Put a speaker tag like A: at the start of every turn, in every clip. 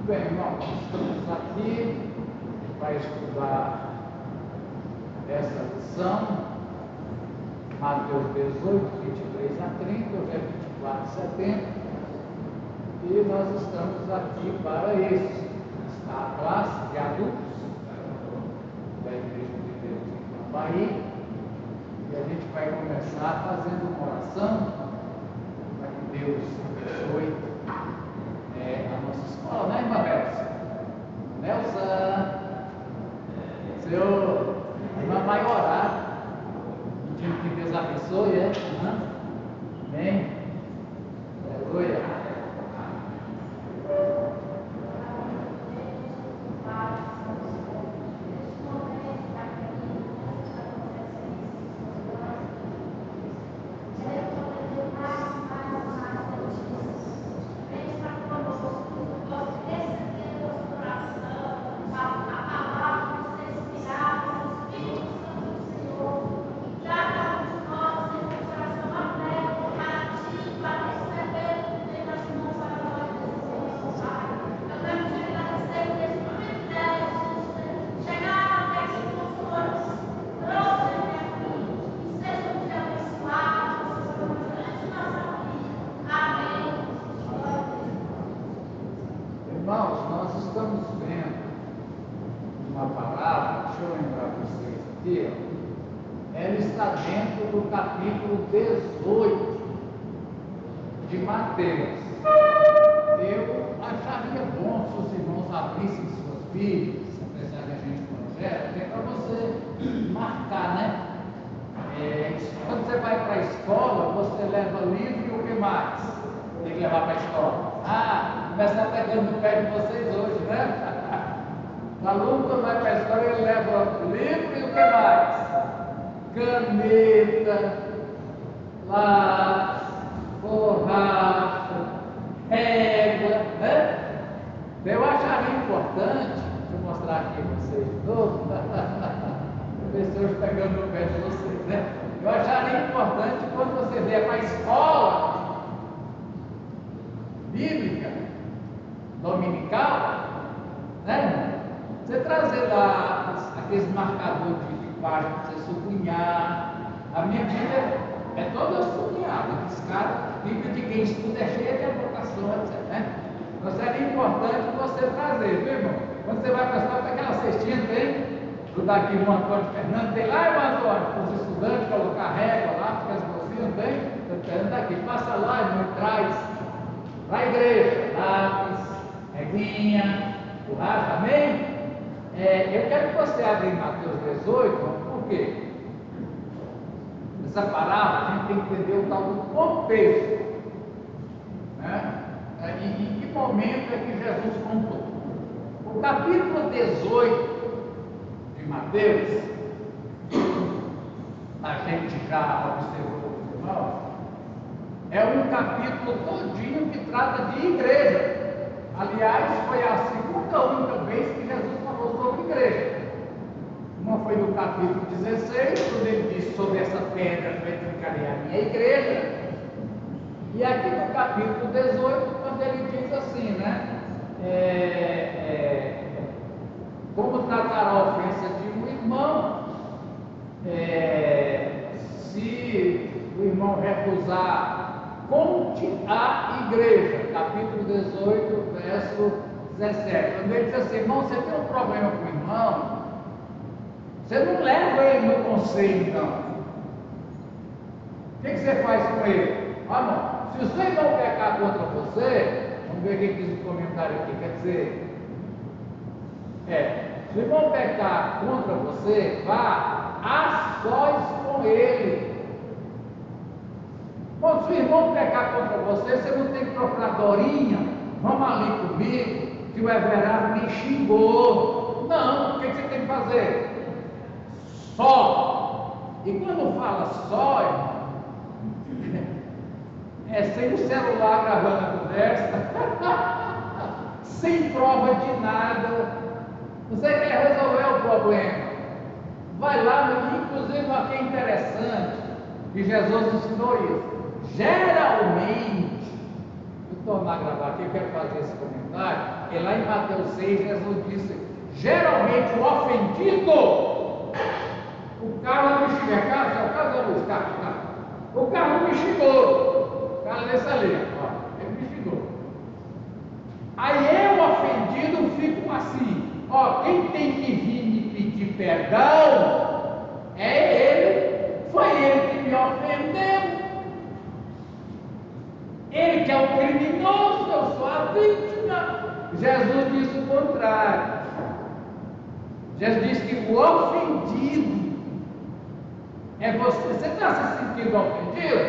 A: Bem, irmãos, estamos aqui para estudar essa lição, Mateus 18, 23 a 30, hoje é 24 de setembro, e nós estamos aqui para isso. Está a classe de adultos da Igreja de Deus em Bahia, e a gente vai começar fazendo uma oração para que Deus abençoe a nossa escola, né, irmã Nelson? Senhor, a irmã vai orar, pedindo que Deus abençoe, Amém? Aleluia. Irmãos, nós estamos vendo uma palavra, deixa eu lembrar vocês aqui, ela está dentro do capítulo 18 de Mateus. Eu acharia bom se os irmãos abrissem suas Bíblias, apesar de a gente projeto, até para você marcar, né? Quando você vai para a escola, você leva livro e o que mais? Tem que levar para a escola. Começar pegando no pé de vocês hoje, né? O aluno, quando vai para a escola, ele leva livro e o que mais? Caneta, lápis, borracha, régua, né? Eu acharia importante, deixa eu mostrar aqui para vocês de novo, pessoas pegando no pé de vocês, né? Eu acharia importante quando você vier para a escola bíblica, dominical, né? Você trazer lá aqueles marcadores de página para você sublinhar. A minha Bíblia é toda sublinhada, riscada. A Bíblia de quem estuda é cheia de anotações, né? Então seria importante você trazer, viu, irmão? Quando você vai para a escola, tem aquela cestinha, tem? Do daqui do Antônio Fernando, tem lá, irmão Antônio, para os estudantes colocar régua lá, porque as bolsinhas tem? Estou daqui, passa lá, irmão, e traz para a igreja, lápis, reguinha, borracha, amém? Eu quero que você abra em Mateus 18, por quê? Essa parábola a gente tem que entender o tal do contexto, né? Em que momento é que Jesus contou? O capítulo 18 de Mateus, a gente já observou os irmãos, é um capítulo todinho que trata de igreja. Aliás, foi a segunda única vez que Jesus falou sobre igreja. Uma foi no capítulo 16, quando ele disse sobre essa pedra que edificarei a minha igreja. E aqui no capítulo 18, quando ele diz assim, né? Como tratar a ofensa de um irmão, se o irmão recusar, conte a igreja, capítulo 18, verso 17. Quando ele diz assim, irmão, você tem um problema com o irmão, você não leva ele no conselho, então. O que você faz com ele? Irmão, se o seu irmão pecar contra você, vamos ver quem diz o comentário aqui, quer dizer, se o irmão pecar contra você, vá a sós com ele. Bom, se o irmão pecar contra você, você não tem que procurar Dorinha, vamos ali comigo, que o Everardo me xingou. Não, o que você tem que fazer? Só. E quando fala só, irmão, sem o celular gravando a conversa, sem prova de nada. Você quer resolver o problema? Vai lá, inclusive aqui é interessante que Jesus ensinou isso. Geralmente, tornar a gravar aqui, eu quero fazer esse comentário, porque lá em Mateus 6, Jesus disse, geralmente o ofendido, o carro me xingou, o carro me xingou, o cara desse ali, ó, ele me xingou. Aí eu, ofendido, fico assim, ó, quem tem que vir me pedir perdão é ele, foi ele que me ofendeu. Ele que é o criminoso, eu sou a vítima. Jesus disse o contrário. Jesus disse que o ofendido é você. Você está se sentindo ofendido?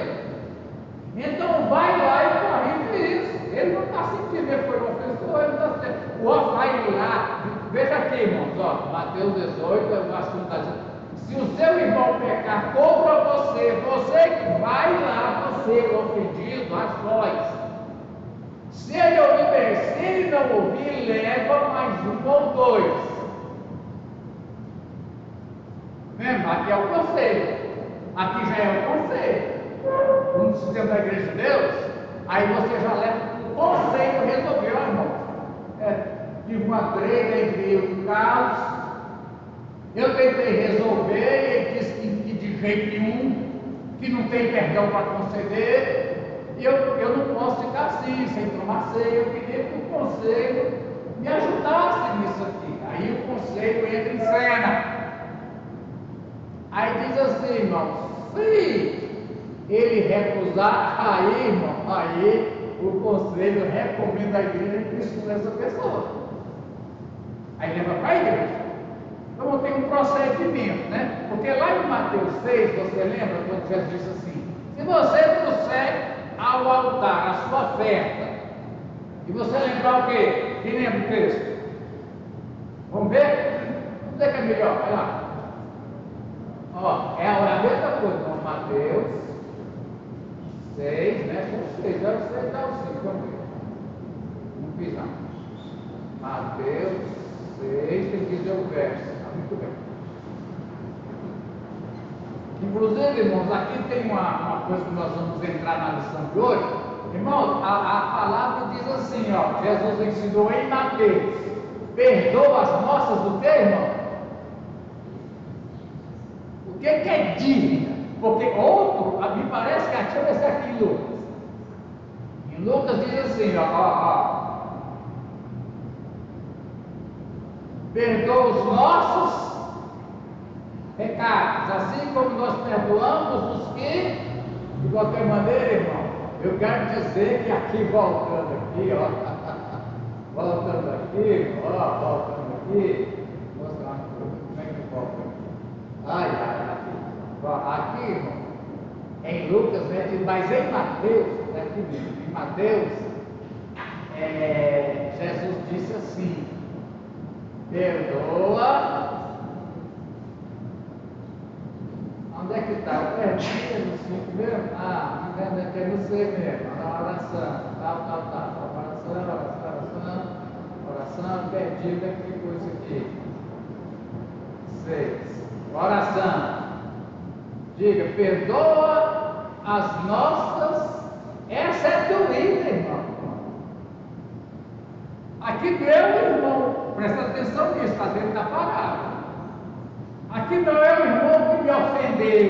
A: Então vai lá e corrige isso. Ele não está sentindo, ele foi um ofensor, ele não está sentindo. O ó vai lá, veja aqui, irmãos, ó, Mateus 18, o assunto está dizendo. Se o seu irmão pecar contra você, você que vai lá, você ofendido, a sós. Se ele ouvir bem, se ele não ouvir, leva mais um ou dois. Mesmo? Aqui é o conselho. Aqui já é o conselho. No sistema da Igreja de Deus, aí você já leva o conselho resolveu, irmão. Tive uma treta entre eu e o Carlos. Eu tentei resolver, ele disse que de jeito nenhum, que não tem perdão para conceder. Eu não posso ficar assim, sem tomar ceia. Eu pedi que o conselho me ajudasse nisso aqui. Aí o conselho entra em cena. Aí diz assim, irmão, se ele recusar, aí, irmão, aí o conselho recomenda a igreja que exclua essa pessoa. Aí leva para a igreja. Então tem um procedimento, né? Porque lá em Mateus 6, você lembra quando Jesus disse assim: se você trouxer ao altar a sua oferta, e você lembrar o quê? Quem lembra o texto? Vamos ver? Vamos ver que é melhor, vai lá. Ó, é a mesma coisa, então, Mateus 6, né? São 6, é o 6, é o 5, vamos ver. Não fiz não. Mateus 6, tem que dizer o verso. Muito bem. Inclusive, irmãos, aqui tem uma coisa que nós vamos entrar na lição de hoje. Irmãos, a palavra diz assim, ó, Jesus ensinou em Mateus: perdoa as nossas do que, irmão? O que é dívida? Porque outro, me parece que deixa eu ver se é aqui em Lucas. Em Lucas diz assim, ó. Perdoa os nossos pecados, assim como nós perdoamos os que, de qualquer maneira, irmão, eu quero dizer que aqui, voltando aqui, ó, voltando aqui, mostrar uma coisa, como é que volta aqui? Aqui, irmão, em Lucas, né, mas em Mateus, aqui mesmo, em Mateus, Jesus disse assim: perdoa. Onde é que está? Eu perdi no 5 mesmo? Me engano aqui é no 6 mesmo. Na oração. Oração, perdi. Onde é que ficou isso aqui? 6. Oração. Diga, perdoa as nossas. Essa é a dúvida, irmão. Aqui meu irmão, presta atenção nisso, está dentro da palavra. Aqui não é o irmão que me ofendeu,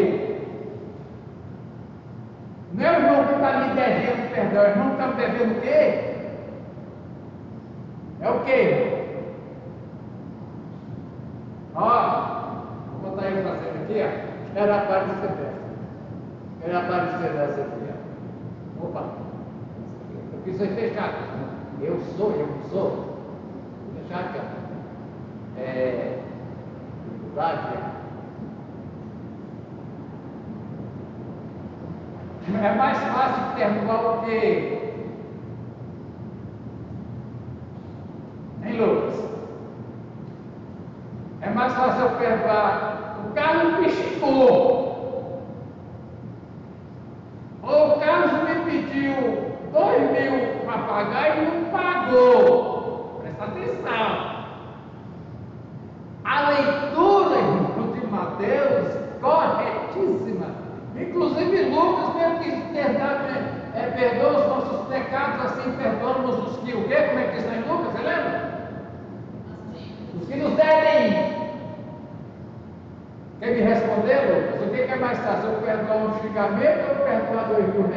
A: não é o irmão que está me devendo perdão, o irmão que está me devendo o quê? É o quê? Ó, vou botar ele fazendo aqui, ó. Era aparecer dessa. Era aparecer dessa aqui, ó. Opa, eu quis ser fechado. Eu não sou. Vou deixar aqui, ó. Dificuldade. É mais fácil perdoar o que? Hein, Lucas? É mais fácil eu perdoar o Carlos me xingou. Ou o Carlos me pediu 2.000 para pagar e não pagou. Presta atenção. A leitura, irmão, de Mateus, corretíssima. Inclusive Lucas mesmo que perdoa os nossos pecados, assim responder, Lucas? O que é mais fácil? Eu perdoar um xingamento ou perdoar R$ 2.000?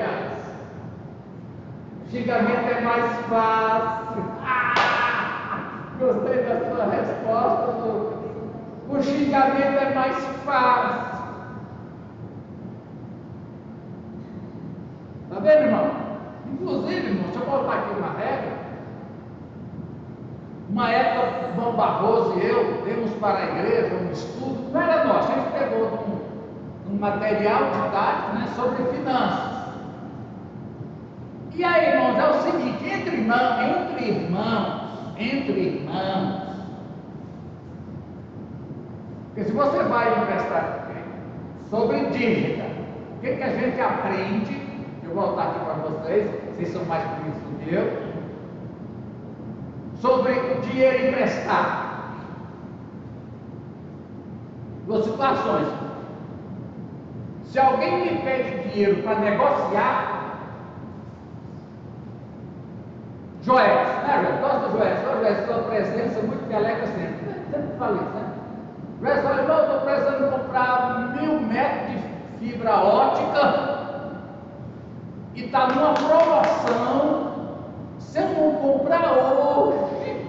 A: O xingamento é mais fácil. Gostei da sua resposta, Lucas. O xingamento é mais fácil. Está vendo, irmão? Inclusive, irmão, deixa eu voltar aqui uma regra. Uma época, João Barroso e eu demos para a igreja um estudo, não era nosso, a gente pegou um material didático, né, sobre finanças. E aí, irmãos, é o seguinte: entre irmãos, porque se você vai emprestar sobre dívida, o que a gente aprende? Eu vou voltar aqui para vocês são mais bonitos do que eu. Sobre dinheiro emprestado. Duas situações. Se alguém me pede dinheiro para negociar, Joés, né, Joés? Gosta do Joés? Ô, Joés, sua presença muito me alegra sempre. Sempre falei isso, né? Joés fala: não, estou precisando comprar 1.000 metros de fibra ótica e está numa promoção. Se eu não comprar hoje,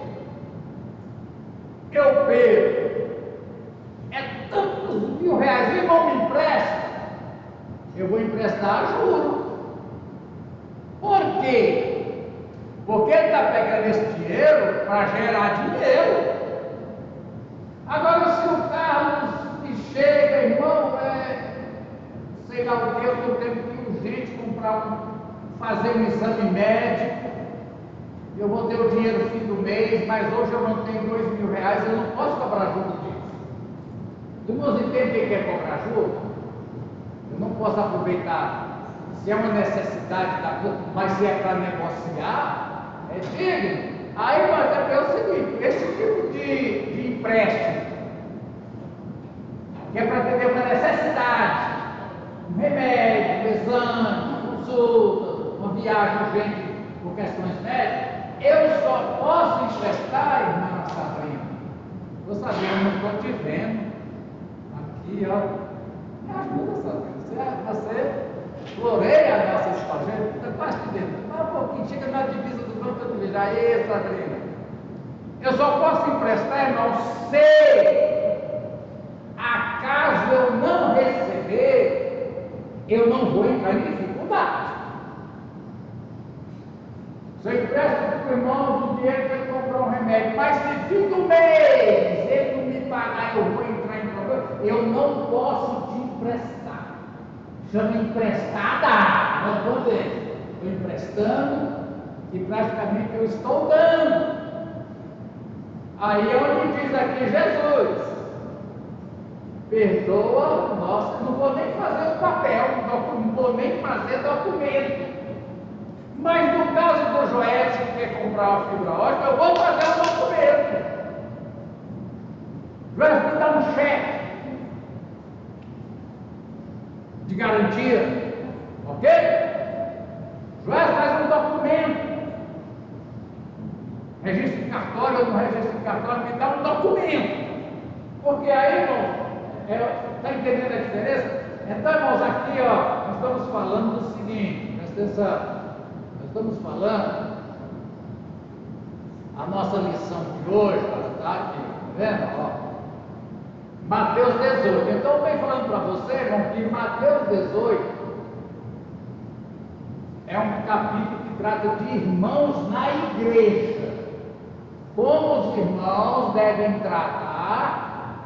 A: eu perco. É tantos R$ 1.000, irmão, me empresta. Eu vou emprestar a juros. Por quê? Porque ele está pegando esse dinheiro para gerar dinheiro. Agora, se o Carlos me chega, irmão, sei lá o que, eu estou tendo que urgente fazer um exame médico. Eu vou ter o dinheiro no fim do mês, mas hoje eu não tenho R$ 2.000, eu não posso cobrar juros disso. Tu não entende o que é cobrar juros? Eu não posso aproveitar, se é uma necessidade da coisa, mas se é para negociar, é digno. Aí nós vamos ver o seguinte: esse tipo de empréstimo, que é para atender uma necessidade, um remédio, um exame, uma consulta, uma viagem urgente por questões médicas, eu só posso emprestar, irmã Sabrina. Ô Sabrina, eu não estou te vendo. Aqui, ó. Me ajuda, Sabrina. Você floreia a nossa história. Está quase te vendo. Dá um pouquinho, chega na divisa do banco para tu veja. Aí, Sabrina. Eu só posso emprestar, irmão, se acaso eu não receber, eu não vou entrar em dificuldade. Se eu empresto para o irmão o dinheiro para ele comprar um remédio, mas se fim do mês ele não me pagar, eu vou entrar em problema, eu não posso te emprestar. Chama emprestada, não estou dizendo. Estou emprestando e praticamente eu estou dando. Aí é onde diz aqui Jesus: perdoa, nossa, não vou nem fazer o papel, não vou nem fazer documento. Mas no caso do Joés que quer comprar uma fibra ótica, eu vou fazer um documento. Joés me dá um cheque de garantia, ok? Joés faz um documento. Registro de cartório ou não registro de cartório, me dá um documento. Porque aí, irmão, está entendendo a diferença? Então, irmãos, aqui, ó, nós estamos falando do seguinte, presta atenção. Estamos falando, a nossa lição de hoje, ela está aqui, tá vendo? Ó, Mateus 18. Então, eu venho falando para você, irmão, que Mateus 18 é um capítulo que trata de irmãos na igreja. Como os irmãos devem tratar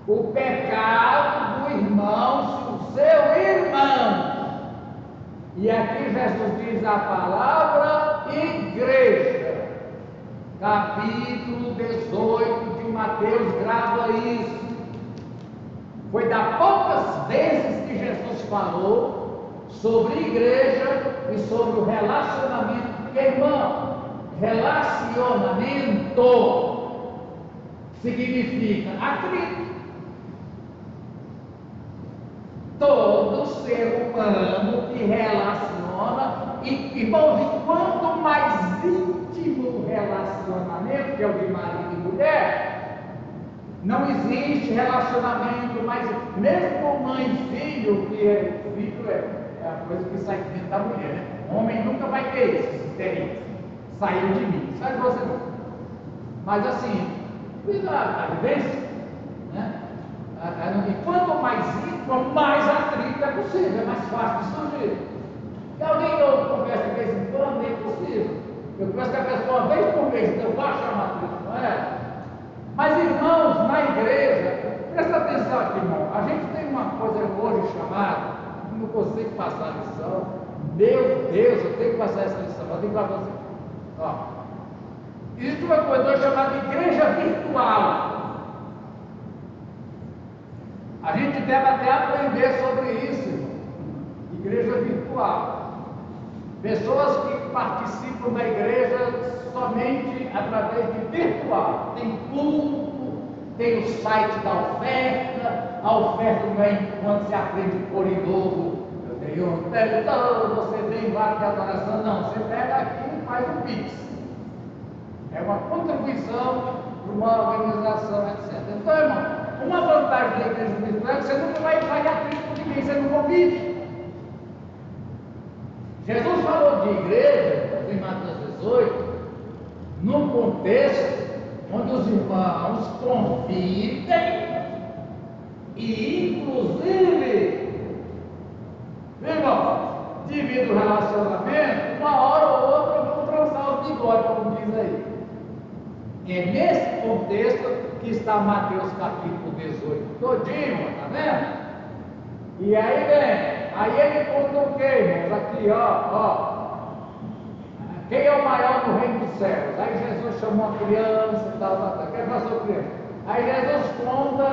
A: o pecado do irmão, se o seu irmão. E aqui Jesus diz a palavra igreja, capítulo 18 de Mateus, grava isso. Foi das poucas vezes que Jesus falou sobre igreja e sobre o relacionamento. Porque, irmão, relacionamento significa atrito. Todo ser humano que relaciona, e irmãos, e quanto mais íntimo o relacionamento, que é o de marido e mulher, Não existe relacionamento, mas mesmo mãe e filho, que é filho é a coisa que sai dentro da mulher, né? O homem nunca vai ter isso, se saiu de mim, sai de você não. Mas assim, a vivência, né? E quanto mais íntimo, mais atrito é possível, é mais fácil de surgir. E alguém que eu converso de vez em quando, é impossível. Eu converso com a pessoa uma vez por mês, então eu vou chamar atrito, não é? Mas irmãos, na igreja, presta atenção aqui, irmão. A gente tem uma coisa hoje chamada, não consigo passar a lição. Meu Deus, eu tenho que passar essa lição, eu tenho que falar você. Ó, existe uma coisa chamada igreja virtual. A gente deve até aprender sobre isso, irmão. Igreja virtual. Pessoas que participam da igreja somente através de virtual. Tem culto, tem o site da oferta. A oferta não é enquanto se aprende por novo. Eu tenho um teletão, você vem lá de adoração. Não, você pega aqui e faz um pix. É uma contribuição para uma organização, etc. Então, irmão, uma vantagem da igreja virtual é que você nunca vai atrito com ninguém, você não convide. Jesus falou de igreja, em Mateus 18, num contexto onde os irmãos convivem e, inclusive, irmão, devido ao relacionamento, uma hora ou outra vão trançar os bigodes, como diz aí. É nesse contexto que está Mateus capítulo 18, todinho, tá vendo? E aí vem, aí ele contou o que, irmãos? Aqui, ó. Quem é o maior no reino dos céus? Aí Jesus chamou a criança e tal. Quem passou criança? Aí Jesus conta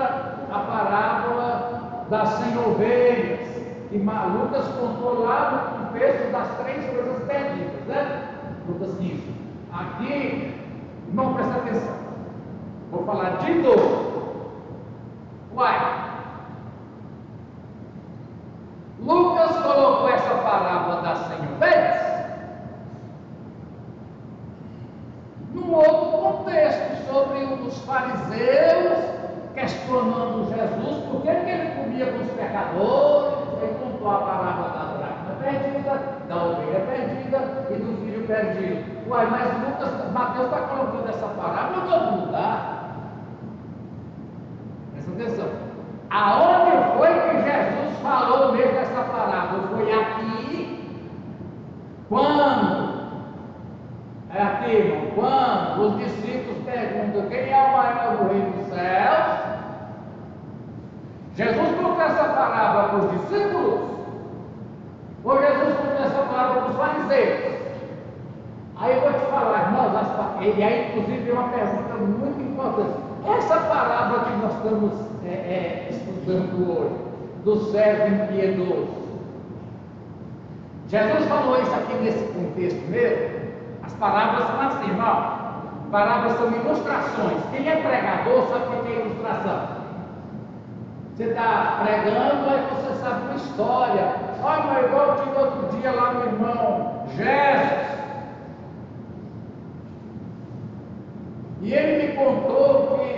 A: a parábola das 100 ovelhas, que Lucas contou lá no contexto das 3 coisas perdidas, né? Lucas 15. Aqui, irmão, presta atenção. Vou falar de novo. Uai! Lucas colocou essa parábola das 100 ovelhas num outro contexto, sobre os fariseus questionando Jesus por que ele comia com os pecadores. Ele contou a parábola da dracma perdida, da ovelha perdida e do filho perdido. Uai, mas Mateus está colocando essa parábola em outro lugar. Presta atenção. Aonde foi que Jesus falou mesmo essa parábola? Foi aqui, quando os discípulos perguntam quem é o maior do reino dos céus. Jesus contou essa parábola para os discípulos? Ou Jesus contou essa parábola para os fariseus? Aí eu vou te falar, irmãos, e aí inclusive uma pergunta muito importante. Essa parábola que nós estamos estudando hoje, do servo impiedoso, Jesus falou isso aqui nesse contexto mesmo? As parábolas são assim, irmão. Parábolas são ilustrações. Quem é pregador sabe o que é ilustração. Você está pregando, aí você sabe uma história. Olha, mas igual eu tive outro dia lá meu irmão Jesus. E ele me contou que,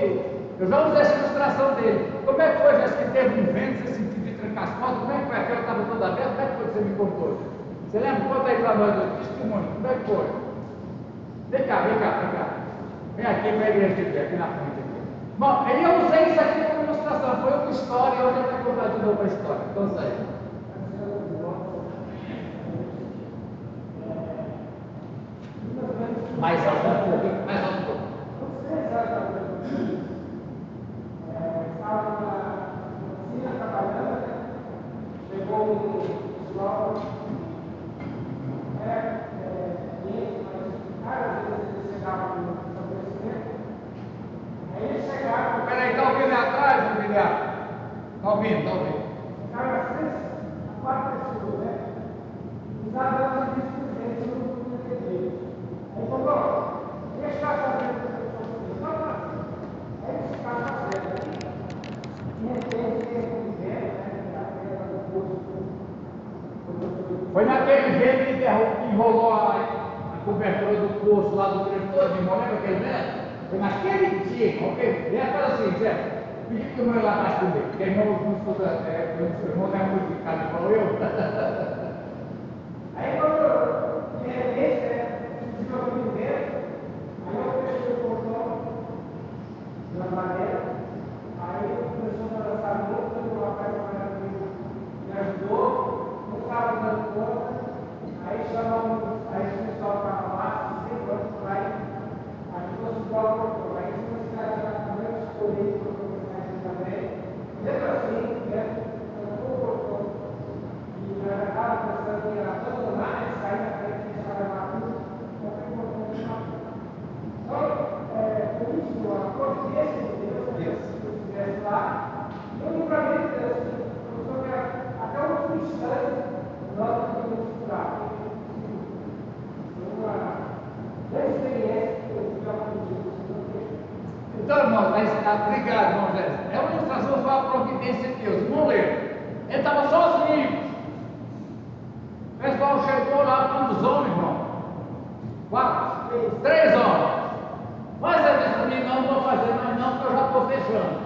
A: eu já usei essa ilustração dele. Como é que foi, Jesus, que teve um vento, você sentiu de trancar as portas? Como é que foi? Aquela estava toda aberta? Como é que foi que você me contou? Você lembra? Conta aí para nós o testemunho. Como é que foi? Vem cá. Vem aqui para a igreja de pé, aqui na frente. Aqui. Bom, eu usei isso aqui como ilustração. Foi uma história, hoje eu vou contar de novo a história. Então, isso aí. Mais alto um pouco, mais alto um pouco. Estava na oficina trabalhando, chegou um pessoal, mas várias vezes eles chegavam no estabelecimento, aí eles chegavam. Peraí, está ouvindo atrás, Guilherme? Está ouvindo. Ficaram às 3 a 4 pessoas, né? Usavam as discussões no entendimento. Aí falou, deixa eu fazer essa pessoa. Aí eles ficaram fazendo. De repente, foi naquele vento que enrolou a cobertura do poço lá do diretor, de irmão, lembra aquele vento? Foi naquele dia, ok? E ela fala assim, Zé, pedi para o meu ir lá mais comigo, porque irmão não estuda, o irmão não é modificado igual eu. Aí quando de repente, subiu aqui dentro, aí eu fechei o portão da madeira, aí começou a dançar muito, o rapaz me ajudou, não estava dando conta, aí chamamos, aí o pessoal estava lá, 5 anos por aí, ajudou a subir o portão, aí os caras também escolheram para começar isso também, mesmo assim, né, tampou o portão, e na verdade a pessoa ia abandonar, sair da frente e deixar levar tudo, não tem portão de madeira. Então, por isso, a providência de Deus, se eu estivesse lá, e o livramento de Deus, porque até o último instante, nós não podemos curar. Então, uma grande experiência que eu tive aprendido. Então, irmãos, obrigado, irmão José. É uma ilustração só a providência de Deus. Irmão Leo, ele estava sozinho. O pessoal chegou lá, quantos homens, irmão? 3 homens. Mas ele disse para mim, não vou fazer mais não, porque eu já estou fechando.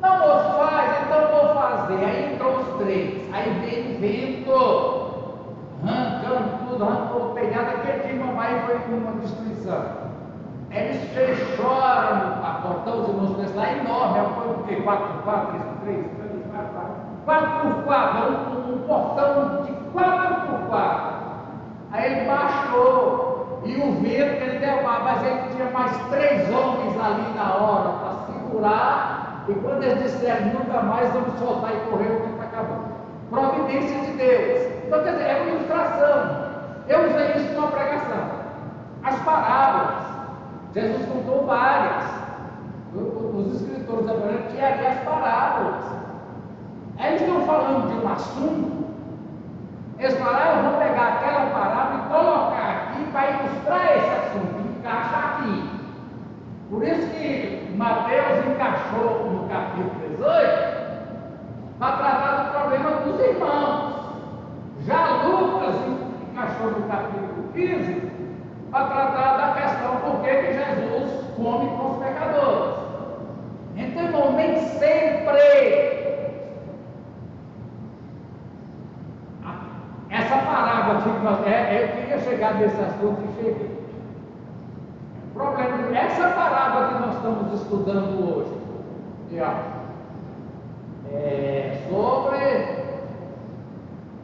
A: Não, moço, faz, então vou fazer. Aí entrou os 3. Aí veio o vento, arrancando tudo, arrancou o telhado. Aquele dia, mamãe foi com uma destruição. Eles fecharam a portão, os irmãos pensaram, lá enorme, foi o quê? 4x4, 3x3? 4x4, um portão de 4x4. Aí ele baixou, e o vento que ele derrubava, mas ele tinha mais 3 homens ali na hora para segurar, e quando eles disseram nunca mais vamos soltar e correr, o vento acabou. Providência de Deus. Então, quer dizer, é uma ilustração. Eu usei isso numa pregação. As parábolas. Jesus contou várias. Os escritores da Bíblia tinham ali as parábolas. Eles estão falando de um assunto. Eles falaram, eu vou pegar aquela parábola e colocar aqui para ilustrar esse assunto, encaixa aqui. Por isso que Mateus encaixou no capítulo 18 para tratar do problema dos irmãos. Já Lucas encaixou no capítulo 15 para tratar da questão por que Jesus come com os pecadores. Então, irmão, nem sempre essa parábola aqui, eu queria chegar nesse assunto e cheguei. O problema é essa parábola que nós estamos estudando hoje, é sobre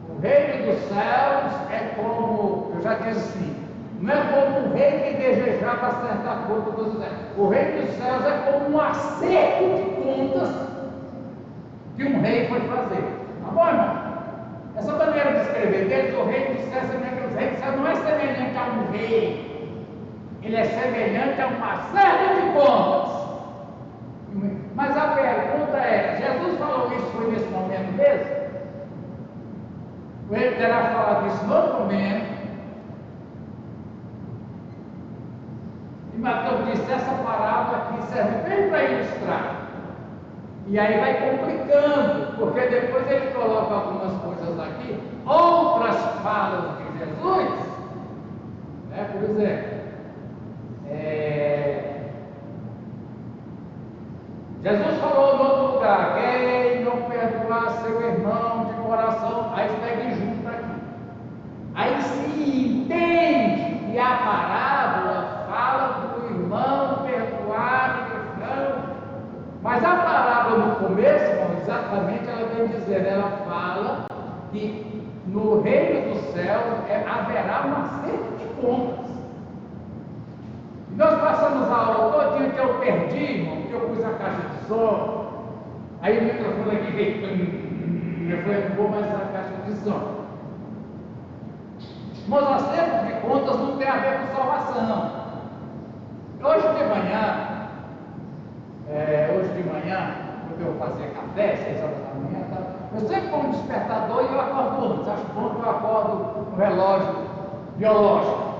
A: o reino dos céus. É como, eu já disse assim, não é como um rei que desejava acertar conta dos céus. O reino dos céus é como um acerto de contas que um rei foi fazer. Tá bom, irmão? Essa maneira de escrever deles, o reino dos céus, o reino dos céus não é semelhante a um rei, ele é semelhante a um acerto de contas. Mas a pergunta é, Jesus falou isso, foi nesse momento mesmo? Ele terá falado isso no outro momento. E Mateus disse, essa parábola aqui serve bem para ilustrar. E aí vai complicando, porque depois ele coloca algumas coisas aqui, outras falas de Jesus, né? Por exemplo, Jesus falou em outro lugar, quem não perdoar seu irmão de coração, aí pega junto aqui. Aí se entende que a parábola fala do irmão perdoar o irmão, mas a parábola no começo, irmão, exatamente ela vem dizer, ela fala que no reino dos céus haverá um acerto de contas. E nós passamos a aula todinha que eu perdi, irmão, que eu pus a caixa de som, aí o microfone aqui veio, eu falei, não vou mais usar a caixa de som. Mas acerto de contas não tem a ver com salvação. Hoje de manhã, quando eu fazia café, 6 horas da manhã, eu sempre ponho um despertador e eu acordo antes. Acho bom que eu acordo no relógio biológico.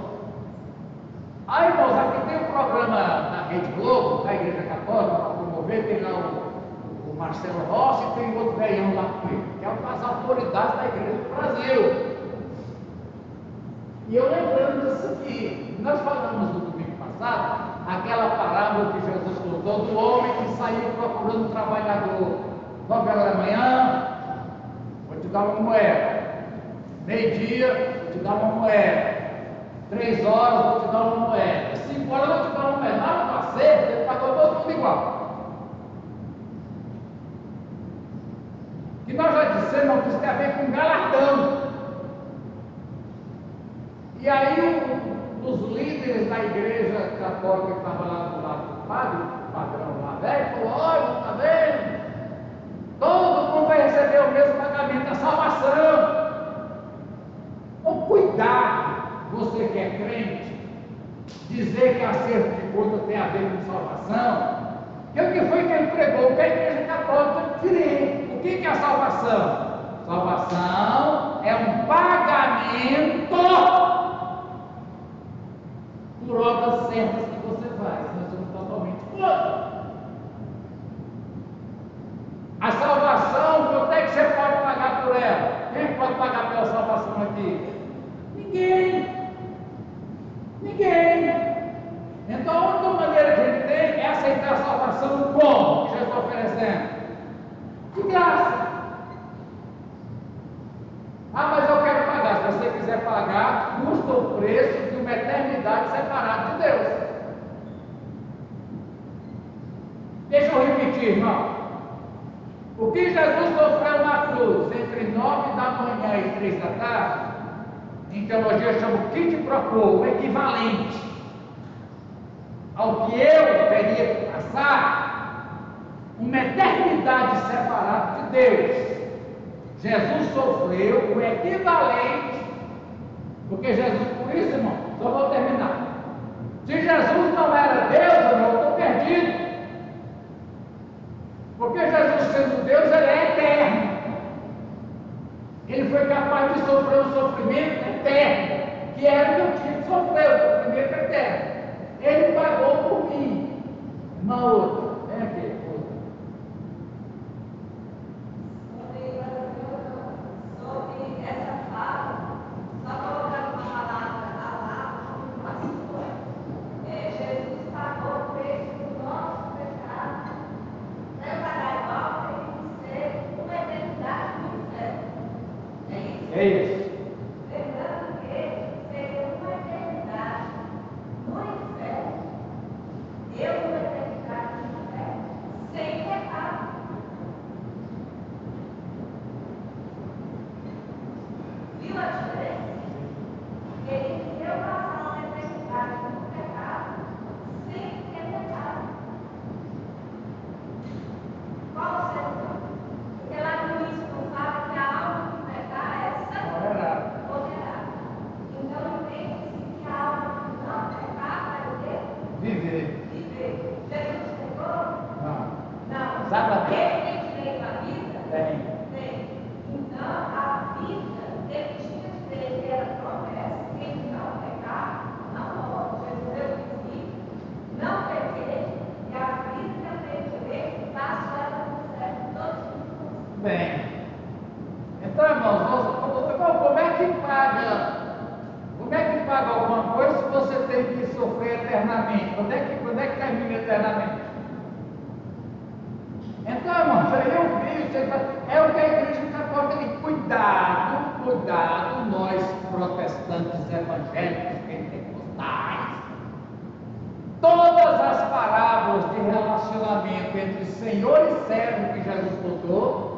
A: Aí, irmãos, aqui tem um programa na Rede Globo, da Igreja Católica, para promover, tem lá o Marcelo Rossi e tem outro velhão lá com ele, que é uma das autoridades da Igreja do Brasil. E eu lembrando disso aqui, nós falamos no domingo passado, aquela saiu procurando um trabalhador 9 horas da manhã, vou te dar uma moeda. Meio-dia, vou te dar uma moeda. 3 horas, vou te dar uma moeda. 5 horas, vou te dar uma moeda. Na hora do acerto, ele pagou todo mundo igual. Que nós já dissemos que isso tem a ver com galardão. E aí, um dos líderes da igreja católica que estava lá do lado do padre, o padrão lá velho, falou: olha, está vendo? Todo mundo vai receber o mesmo pagamento, a salvação. Então, cuidado, você que é crente, dizer que acerto de conta tem a ver com salvação. Que o que foi que ele pregou? Que a igreja católica queria. O que é a salvação? Salvação é um pagamento por obras certas que você faz. Nós somos totalmente contra. A salvação, quanto é que você pode pagar por ela? Quem pode pagar pela salvação aqui? Ninguém. Ninguém. Então a única maneira que a gente tem é aceitar a salvação como? Que Jesus está oferecendo? De graça. Ah, mas eu quero pagar. Se você quiser pagar, custa o preço de uma eternidade separada de Deus. Deixa eu repetir, irmão. O que Jesus sofreu na cruz entre 9 da manhã e 3 da tarde, em teologia chama o quid pro quo, o equivalente ao que eu teria que passar, uma eternidade separada de Deus. Jesus sofreu o equivalente, porque Jesus, por isso, irmão, só vou terminar. Se Jesus não era Deus, irmão, eu estou perdido. Porque Jesus, sendo Deus, ele é eterno. Ele foi capaz de sofrer um sofrimento eterno, que era o que eu tinha que sofrer, o sofrimento eterno. Ele pagou por mim. Uma outra. Vem aqui, outra.
B: Sobre essa fala, só colocando uma palavra como pastor, Jesus pagou o preço do nosso pecado. Para eu pagar igual, tem que ser uma eternidade no inferno. É isso?
A: É isso.
B: Lembrando que seria uma eternidade no inferno. Eu, uma eternidade no inferno, sem pecado. Viu a diferença? Ele queria passar uma eternidade no pecado sem ter pecado. Qual o segundo? Porque lá no início não fala que a alma que pecar é condenada. Então entende-se que a alma que não pecar vai o quê?
A: Viver.
B: Viver. Jesus pecou?
A: Não.
B: Não.
A: Exatamente.
B: Ele tem direito à vida?
A: Tem.
B: Tem. Então a vida ele tinha direito, que era promessa, quem não pecar, não morre. Jesus deu o princípio, não pequei, e a vida que eu tenho direito, passo ela no céu todos os dias.
A: Bem. Então, irmãos, como é que paga? Como é que paga alguma coisa se você tem que sofrer eternamente? Quando é que termina eternamente? Então, irmãos, eu vi, é o que a igreja católica tem. Cuidado, nós protestantes evangélicos, pentecostais, todas as parábolas de relacionamento entre Senhor e servo que Jesus contou,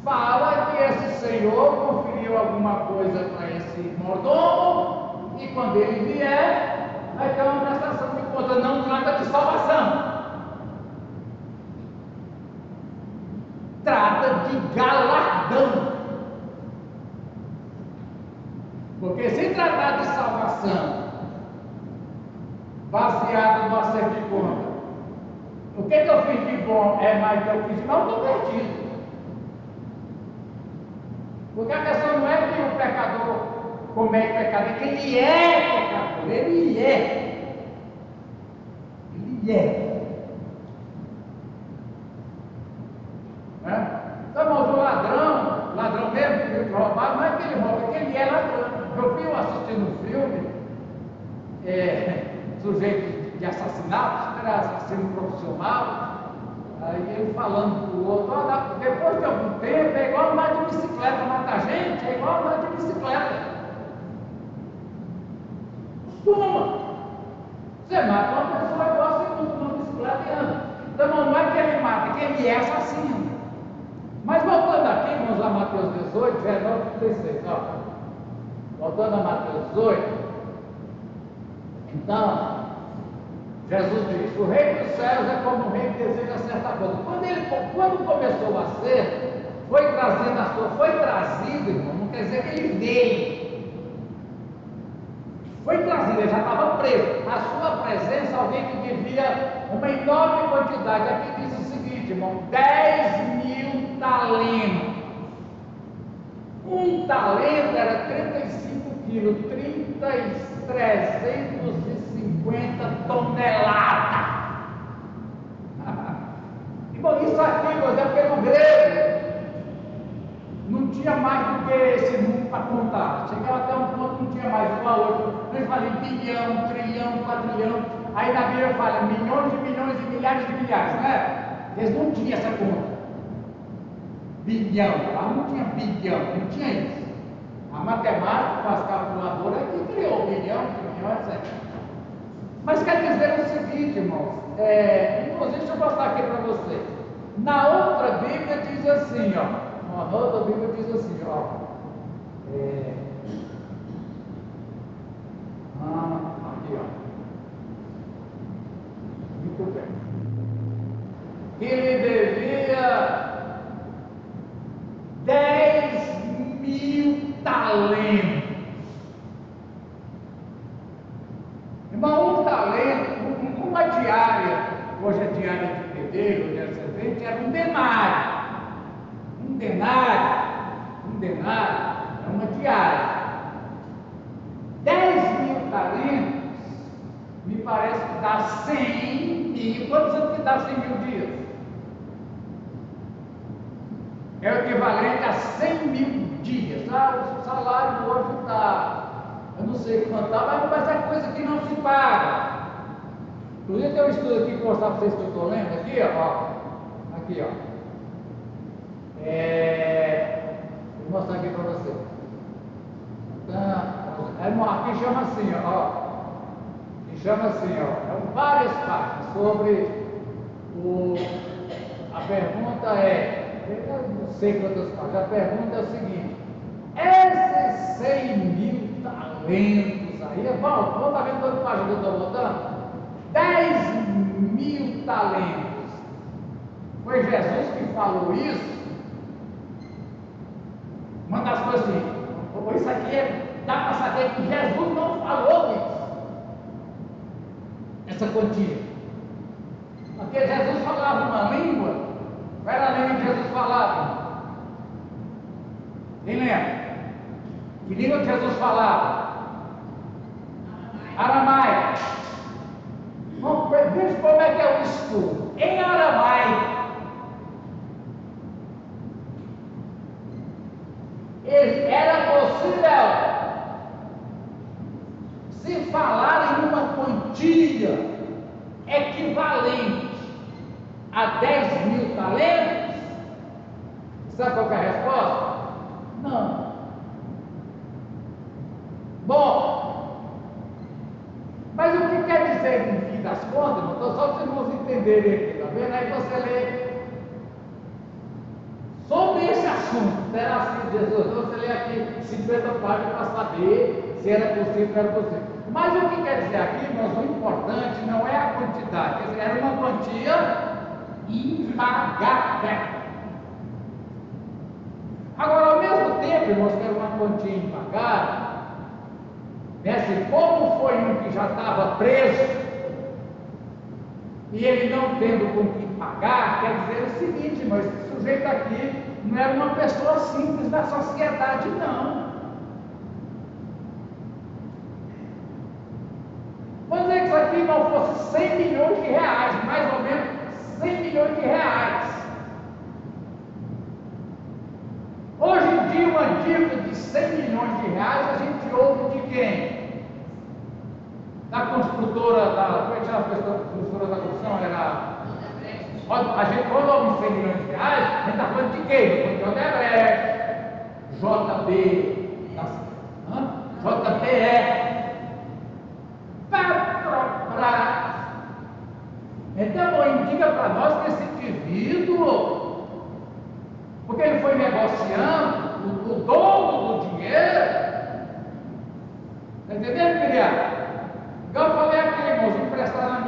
A: fala que esse Senhor conferiu alguma coisa para esse mordomo, e quando ele vier, vai ter uma prestação de conta. Não trata de salvação, trata de galardão. Porque se tratar de salvação baseado no acerto de conta, o que eu fiz de bom é mais que eu fiz de mal, eu estou perdido. Porque a questão não é que o pecador comete pecado, é que ele é pecador, ele é. Né? Então, irmãos, o ladrão mesmo, que veio roubar, não é que ele rouba, é que ele é ladrão. Eu vi assistindo um filme, sujeito de assassinato, era assim, um profissional. Aí ele falando para o outro, olha, depois de algum tempo é igual andar de bicicleta, mata gente, é igual andar de bicicleta. Costuma. Você mata uma pessoa igual você monta uma bicicleta e anda. Então não é que ele mata, que ele é assassino. Mas voltando aqui, irmãos, a Mateus 18, 19 e 16, ó. Voltando a Mateus 18, então, Jesus diz: o reino dos céus é como um rei que deseja certa coisa. Quando começou a ser, foi trazido, irmão, não quer dizer que ele veio. Foi trazido, ele já estava preso. Na sua presença, alguém que devia uma enorme quantidade. Aqui diz o seguinte, irmão: 10.000 talentos. Um talento era 35 quilos, 350 toneladas. Irmão, isso aqui, irmãos, é porque no grego não tinha mais do que esse número para contar. Chegava até um ponto que não tinha mais, igual hoje. Eles falam bilhão, trilhão, quadrilhão. Aí na Bíblia fala milhões de milhões e milhares de milhares, né? Eles não tinham essa conta. Bilhão, lá não tinha bilhão, não tinha isso. A matemática, com as calculadoras, é que criou bilhão, trilhão, etc. Mas quer dizer o seguinte, irmãos, inclusive, deixa eu mostrar aqui para vocês. Na outra Bíblia diz assim, ó. Na outra Bíblia diz assim, ó. Aqui, ó. Muito bem. Que ele devia 10.000 talentos. Irmão, um talento, uma diária, hoje é diária de pedreiro, hoje é servente, era um denário. Um denário é uma diária. 10.000 talentos, me parece que dá 100.000. Quantos anos que dá 100.000 dias? É o equivalente a 100.000 dias. O salário hoje está, eu não sei quanto está, mas é coisa que não se paga. Inclusive tem um estudo aqui que vou mostrar para vocês que eu estou lendo aqui, ó. Aqui, ó. Vou mostrar aqui para vocês. Aqui chama assim, ó. Aqui chama assim, ó. Várias páginas sobre a pergunta eu não sei quantas páginas. A pergunta é o seguinte: esses 100.000 talentos aí, vamos estar vendo quantas páginas que eu estou botando? 10.000 talentos. Foi Jesus que falou isso? Uma das coisas assim, isso aqui dá para saber que Jesus não falou isso, essa quantia. Porque Jesus falava uma língua, qual era a língua que Jesus falava? Quem lembra? Que língua que Jesus falava? Aramaico. Veja como é que é o estudo. Em aramaico, era possível se falar em uma quantia equivalente a 10.000 talentos? Sabe qual é a resposta? Não. Bom, mas o que quer dizer no fim das contas? Não estou só para vocês irmãos entenderem aqui, tá vendo? Aí você lê sobre esse assunto, terá sido Jesus. Você lê aqui 50 páginas para saber se era possível ou não era possível. Mas o que quer dizer aqui, irmãos, o importante não é a quantidade, quer dizer, era uma quantia impagável. Agora, ao mesmo tempo, irmãos, que era uma quantia impagável, assim, como foi um que já estava preso, e ele não tendo com que pagar, quer dizer o seguinte, irmão, esse sujeito aqui não era uma pessoa simples da sociedade, não. Vamos dizer que isso aqui não fosse 100 milhões de reais, mais ou menos 100 milhões de reais. Hoje em dia, uma dívida de 100 milhões de reais, a gente ouve de quem? da construtora, como é que chama a construtora da construção? Era. A gente, quando houve 100 milhões de reais, a gente está falando de quem? De Odebrecht, JB, JBE, Petrobras. Então, indica para nós que esse indivíduo, porque ele foi negociando o dono do dinheiro, está entendendo, criado? Igual eu falei aqui, irmãos, emprestar nas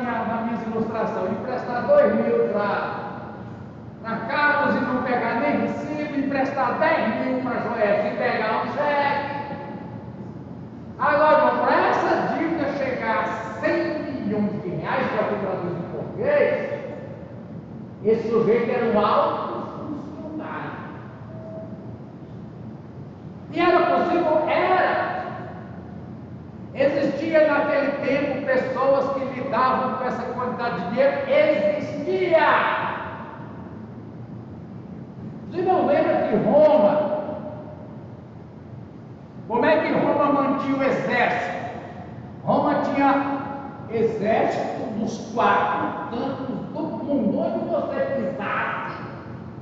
A: minhas ilustrações, emprestar 2 mil para Carlos e não pegar nem recibo, emprestar 10 mil para Joel e pegar um cheque. Agora, irmão, para essa dívida chegar a 100 milhões de reais, que é o que traduz em português, esse sujeito era um alto funcionário. E era possível? Era. Existia naquele tempo pessoas que lidavam com essa quantidade de dinheiro? Existia! Você não lembra que Roma, como é que Roma mantinha o exército? Roma tinha exército dos 4 cantos do mundo, onde você pisasse,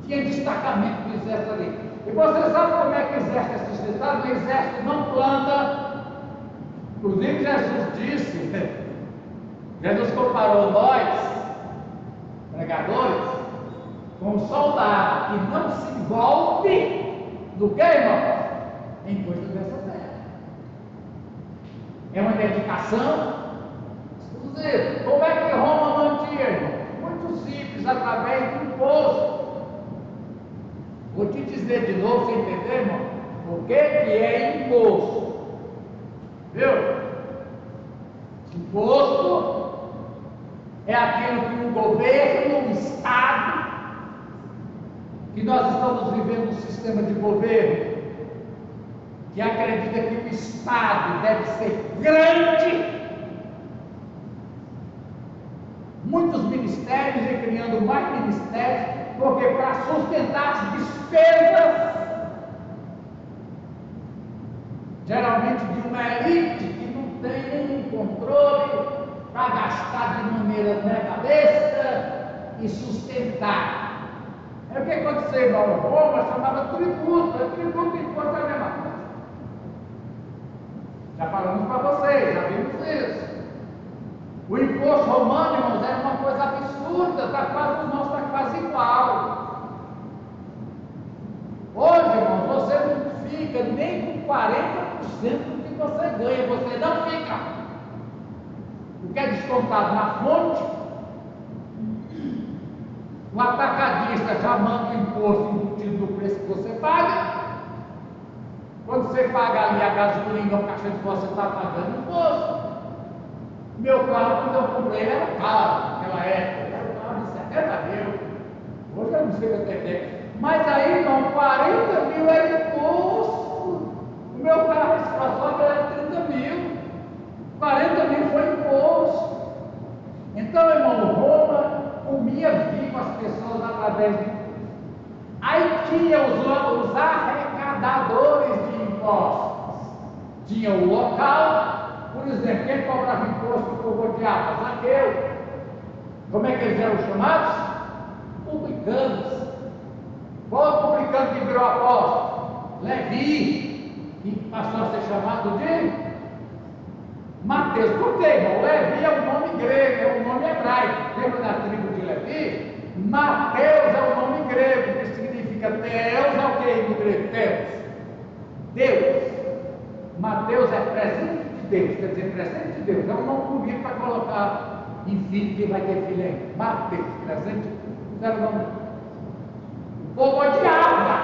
A: tinha destacamento do exército ali. E você sabe como é que o exército é sustentado? O exército não planta. Inclusive Jesus disse, Jesus comparou nós, pregadores, com um soldado que não se envolve do que, irmão? Em coisas dessa terra. É uma dedicação exclusiva. Como é que Roma mantinha, irmão? Muito simples, através do imposto. Vou te dizer de novo, você entender, irmão? O que é imposto? Viu? Imposto é aquilo que o governo, o Estado, que nós estamos vivendo um sistema de governo que acredita que o Estado deve ser grande, muitos ministérios e criando mais ministérios, porque para sustentar as despesas, geralmente de uma elite que não tem nenhum controle para gastar de maneira megalesca e sustentar. É o que aconteceu, irmão? Roma chamava tributo, tributo e imposto é a mesma coisa. Já falamos para vocês, já vimos isso. O imposto romano, irmãos, era uma coisa absurda, o nosso está quase igual. Hoje, irmãos, você não fica nem com 40% do que você ganha, você não fica. O que é descontado na fonte, o atacadista já manda o imposto embutido no preço que você paga. Quando você paga ali a gasolina ou a caixa de fósforo, você está pagando imposto. Meu carro, quando eu comprei, ele era caro naquela época, era um carro de 70 mil. Hoje eu não sei quanto é que é. Mas aí, irmão, 40 mil era imposto. O meu carro, esse passou, era 30 mil. 40 mil foi imposto. Então, irmão, Roma comia vivo as pessoas através de. Aí tinha os arrecadadores de impostos. Tinha o local, por exemplo, quem cobrava imposto do povo de Atos? Zaqueu. Como é que eles eram chamados? Publicanos. Qual o publicano que virou apóstolo? Levi, que passou a ser chamado de Mateus. Por quê, irmão? Levi é um nome grego, é um nome hebraico. Lembra da tribo de Levi? Mateus é um nome grego, que significa Deus, é o que no grego? Deus. Mateus é presente de Deus, quer dizer, presente de Deus. É um nome bonito para colocar em filho que vai ter filho ainda. Mateus, presente de Deus. Era o nome. O povo odiava.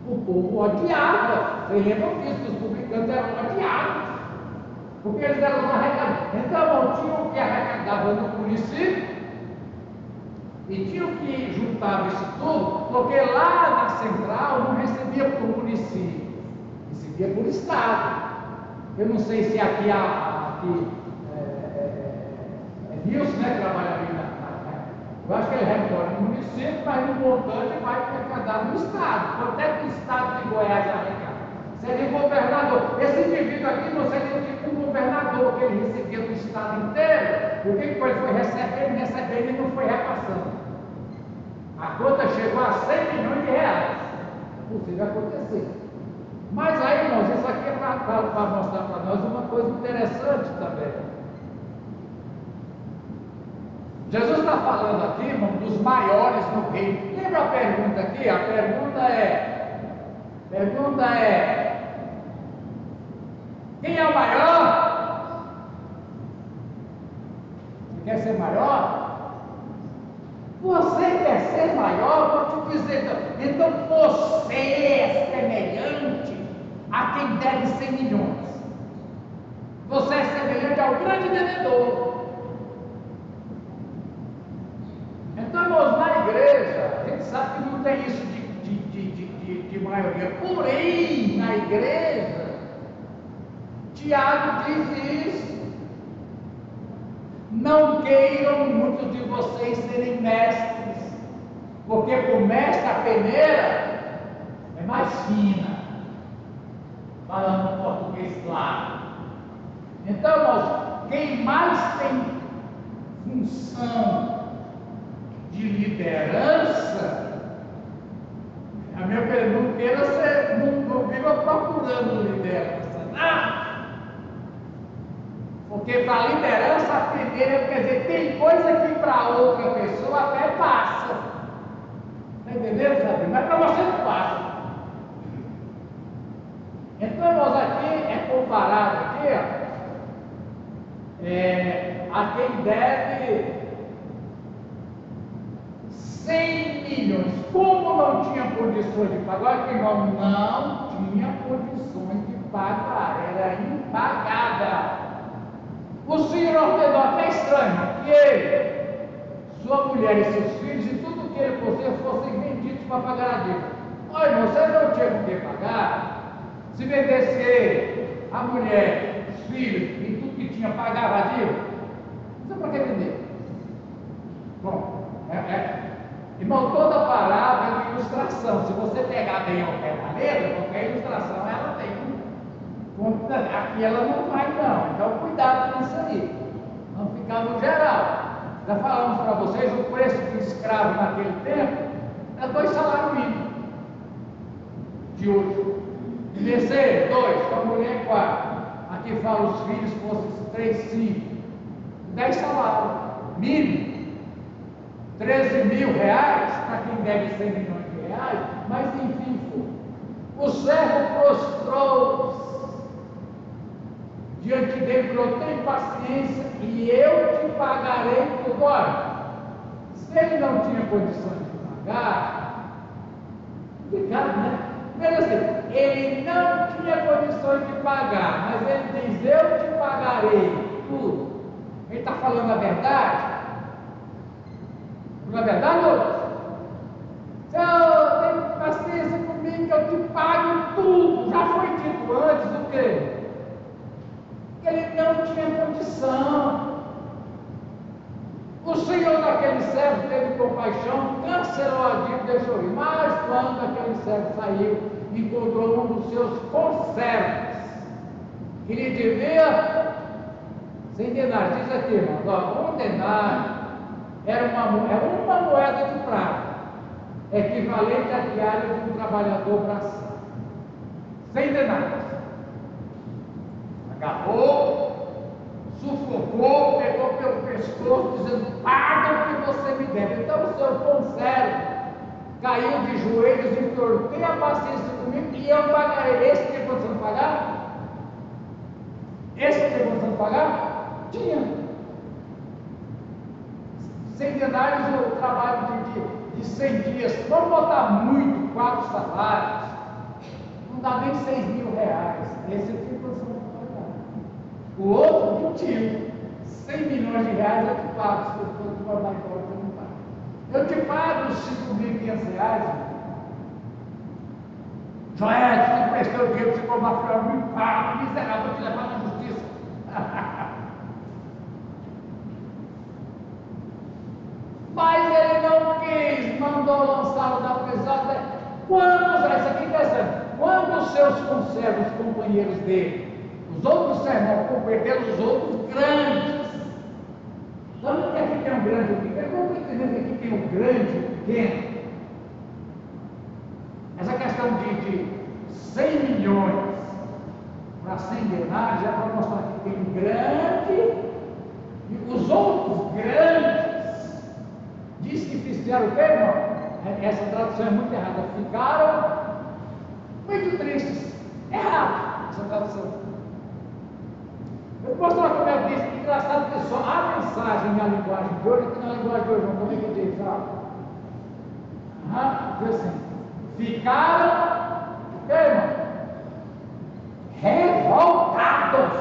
A: O povo odiava. Vocês lembram disso, que os publicanos eram odiados. Porque eles eram arrecadados. Então, tinha o que arrecadava no município e tinha o que juntava isso tudo, porque lá na central não recebia por município, recebia por estado. Eu não sei se aqui Nilson, né, trabalha ali eu acho que ele retorna no município, mas no montante vai arrecadar no estado. Quanto é que o estado de Goiás arrecada? Seria governador. Esse indivíduo aqui não seria tipo um governador, que que ele recebia do estado inteiro, o que foi? Ele foi recebendo e não foi repassando. A conta chegou a 100 milhões de reais. Possível acontecer. Mas aí, irmãos, isso aqui é para mostrar para nós uma coisa interessante também. Jesus está falando aqui, irmão, dos maiores no reino. Lembra a pergunta aqui? A pergunta é, quem é o maior? Você quer ser maior? Você quer ser maior? Vou te dizer, então você é semelhante a quem deve 100 milhões. Você é semelhante ao grande devedor. Então, irmãos, na igreja, a gente sabe que não tem isso de maioria. Porém, na igreja, Tiago diz isso. Não queiram muitos de vocês serem mestres, porque por mestre a peneira é mais fina, falando no português claro. Então, irmãos, quem mais tem função de liderança, a minha pergunta é: você não viva procurando liderança, não? Porque para liderança, a primeira, quer dizer, tem coisa que para outra pessoa até passa. Está entendendo, sabe? Mas para você não passa. Então, irmãos, aqui é comparado aqui, a quem deve 100 milhões. Como não tinha condições de pagar, olha que irmão, não tinha condições de pagar, era impagável. O Senhor ordenou, até estranho, que ele, sua mulher e seus filhos e tudo que ele possuía fossem vendidos para pagar a dívida. Olha, irmão, você não tinha com que pagar. Se vendesse ele, a mulher, os filhos e tudo que tinha, pagava a dívida, então para que vender? Bom, irmão, toda palavra é uma ilustração. Se você pegar bem ao pé da letra, qualquer ilustração ela tem. Aqui ela não vai, não. Então, cuidado com isso aí. Vamos ficar no geral. Já falamos para vocês: o preço do escravo naquele tempo é 2 salários mínimos de hoje. De terceiro, 2, para a mulher 4. Aqui fala os filhos, fossem 3, 5. 10 salários mínimos. 13 mil reais para quem deve 100 milhões de reais, mas enfim foi. O servo prostrou-se diante dele, falou: tem paciência e eu te pagarei tudo. Ora, se ele não tinha condições de pagar, complicado, né? Mas assim, ele não tinha condições de pagar, mas ele diz: eu te pagarei tudo. Ele está falando a verdade? Não é verdade, Lucas? Senhor, tem paciência comigo que eu te pago tudo. Já foi dito antes o quê? Que ele não tinha condição. O Senhor daquele servo teve compaixão, cancelou a dívida e deixou ir. Mas quando aquele servo saiu, encontrou um dos seus conservos, que lhe devia 100 denários. Diz aqui, irmão, 1 denário era uma moeda de prata, equivalente à diária de um trabalhador braçal. 100 denários. Agarrou, sufocou, pegou pelo pescoço, dizendo: paga o que você me deve. Então o seu conservo caiu de joelhos e implorou: tenha paciência comigo e eu pagarei. Esse tem condição de pagar? Esse tem condição de pagar? Tinha. 100 denários, o trabalho de 100 dias, vamos botar muito, 4 salários, não dá nem 6 mil reais. Esse eu tenho condição de pagar. O outro não tinha. 100 milhões de reais eu te pago, se eu for te mandar embora, eu não pago. Eu te pago os 5.500 reais. Joé, você emprestou dinheiro para você comprar filho, me paga, miserável, vou te levar na justiça. Mas ele não quis, mandou lançá-lo da prisão. Isso aqui é interessante. Quando os seus conservos, companheiros dele, os os outros sermões converteram os outros grandes. Então, não é que aqui tem um grande e um pequeno, eu não estou entendendo que aqui tem um grande e um pequeno. Essa questão de 100 milhões para 100 denários é para mostrar que tem um grande e os outros grandes. Diz que fizeram o quê, irmão? Essa tradução é muito errada. Ficaram muito tristes. Errado essa tradução. Eu vou mostrar como é que diz. Engraçado que só a mensagem na linguagem de hoje, aqui na linguagem de hoje, como é que diz? Diz assim: ficaram, o que, irmão? Revoltados.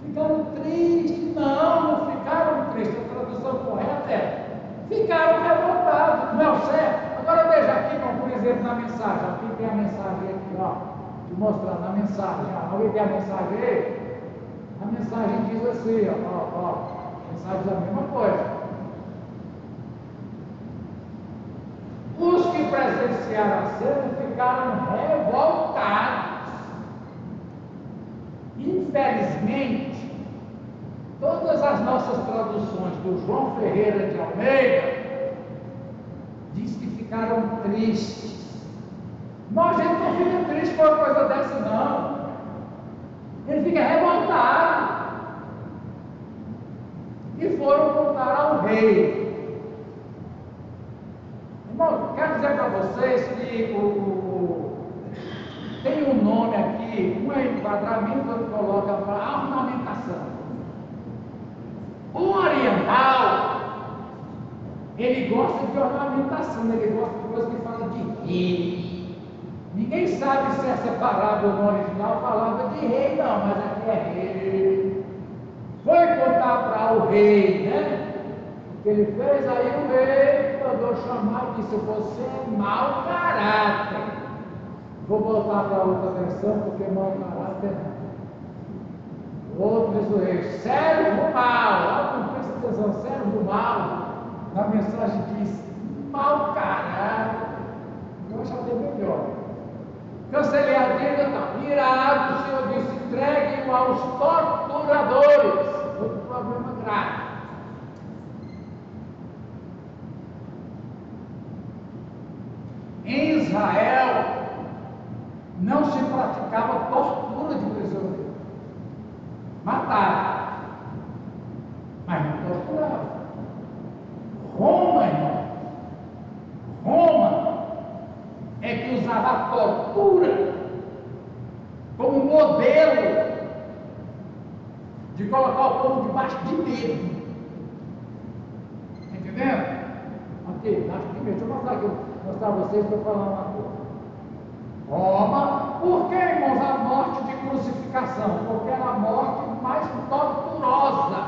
A: Ficaram tristes. Não ficaram tristes. A tradução correta é: ficaram revoltados. Não é o certo? Agora veja aqui, irmão, por exemplo, na mensagem. Aqui tem a mensagem aqui, ó. Te mostrando a mensagem. Alguém tem a mensagem aí? A mensagem diz assim, ó. A mensagem diz a mesma coisa. Os que presenciaram a cena ficaram revoltados. Infelizmente, todas as nossas traduções do João Ferreira de Almeida diz que ficaram tristes. Mas a gente não fica triste por uma coisa dessa, não. Ele fica revoltado. E foram contar ao rei. Irmão, quero dizer para vocês que tem um nome aqui, um é enquadramento, outro coloca para ornamentação. O oriental, ele gosta de ornamentação, ele gosta de coisa que fala de rei. Ninguém sabe se é separável no original, falava de rei, não, mas aqui é rei. Foi contar para o rei, né? O que ele fez, aí o rei mandou chamar e disse: você é mau caráter. Vou voltar para outra versão, porque mau caráter não. O outro diz o rei: servo mal. Não presta atenção, servo mal. Na mensagem diz: mau caráter. Eu acho até melhor. Cancelei a dívida, está irado. O Senhor disse: entregue-o aos torturadores. Outro problema grave. Em Israel não se praticava tortura de prisioneiro. Matava, mas não torturava. Roma, irmão, Roma é que usava a tortura como modelo de colocar o povo debaixo de medo. Entendendo? Aqui, debaixo de medo. Deixa eu mostrar aqui. Mostrar a vocês para eu falar uma coisa. Roma, por que, irmãos, a morte de crucificação? Porque era a morte mais torturosa.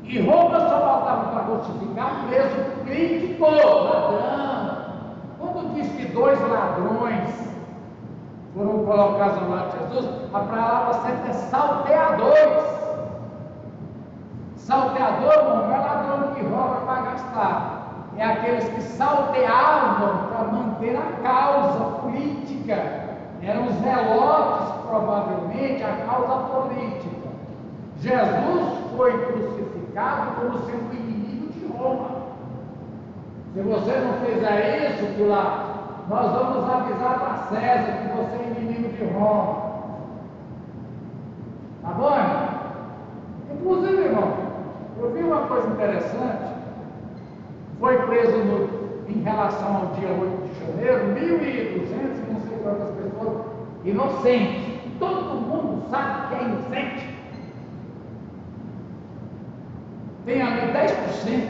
A: E Roma só faltava para crucificar preso político, ladrão. Quando diz que 2 ladrões foram colocados ao lado de Jesus, a palavra certa é salteadores. Salteador não é ladrão que rouba para gastar. É aqueles que salteavam para manter a causa política. Eram os zelotes, provavelmente, a causa política. Jesus foi crucificado como sendo inimigo de Roma. Se você não fizer isso, que lá, nós vamos avisar para César que você é inimigo de Roma. Tá bom, irmão? Inclusive, irmão, eu vi uma coisa interessante. Foi preso em relação ao dia 8 de janeiro, 1.200 e não sei quantas pessoas inocentes. Todo mundo sabe que é inocente. Tem ali 10%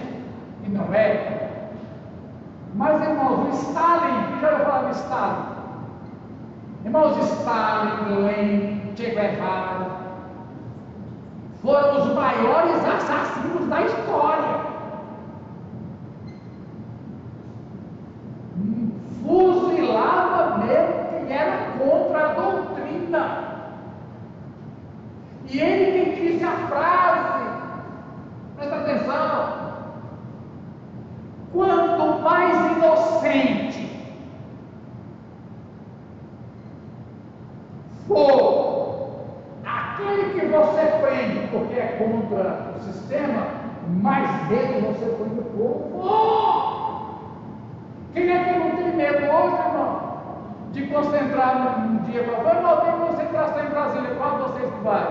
A: que não é. Mas, irmãos, o Stalin, já ouviu falar do Stalin? Irmãos, Stalin, Lenin, Che Guevara foram os maiores assassinos da história. Fuzilava mesmo quem era contra a doutrina. E ele que disse a frase, presta atenção: quanto mais inocente for que você prende porque é contra o sistema, mais medo você põe no povo. Quem é que não tem medo hoje, irmão? De concentrar num dia para fora? Não, tem concentração em Brasília. Qual de vocês que vai?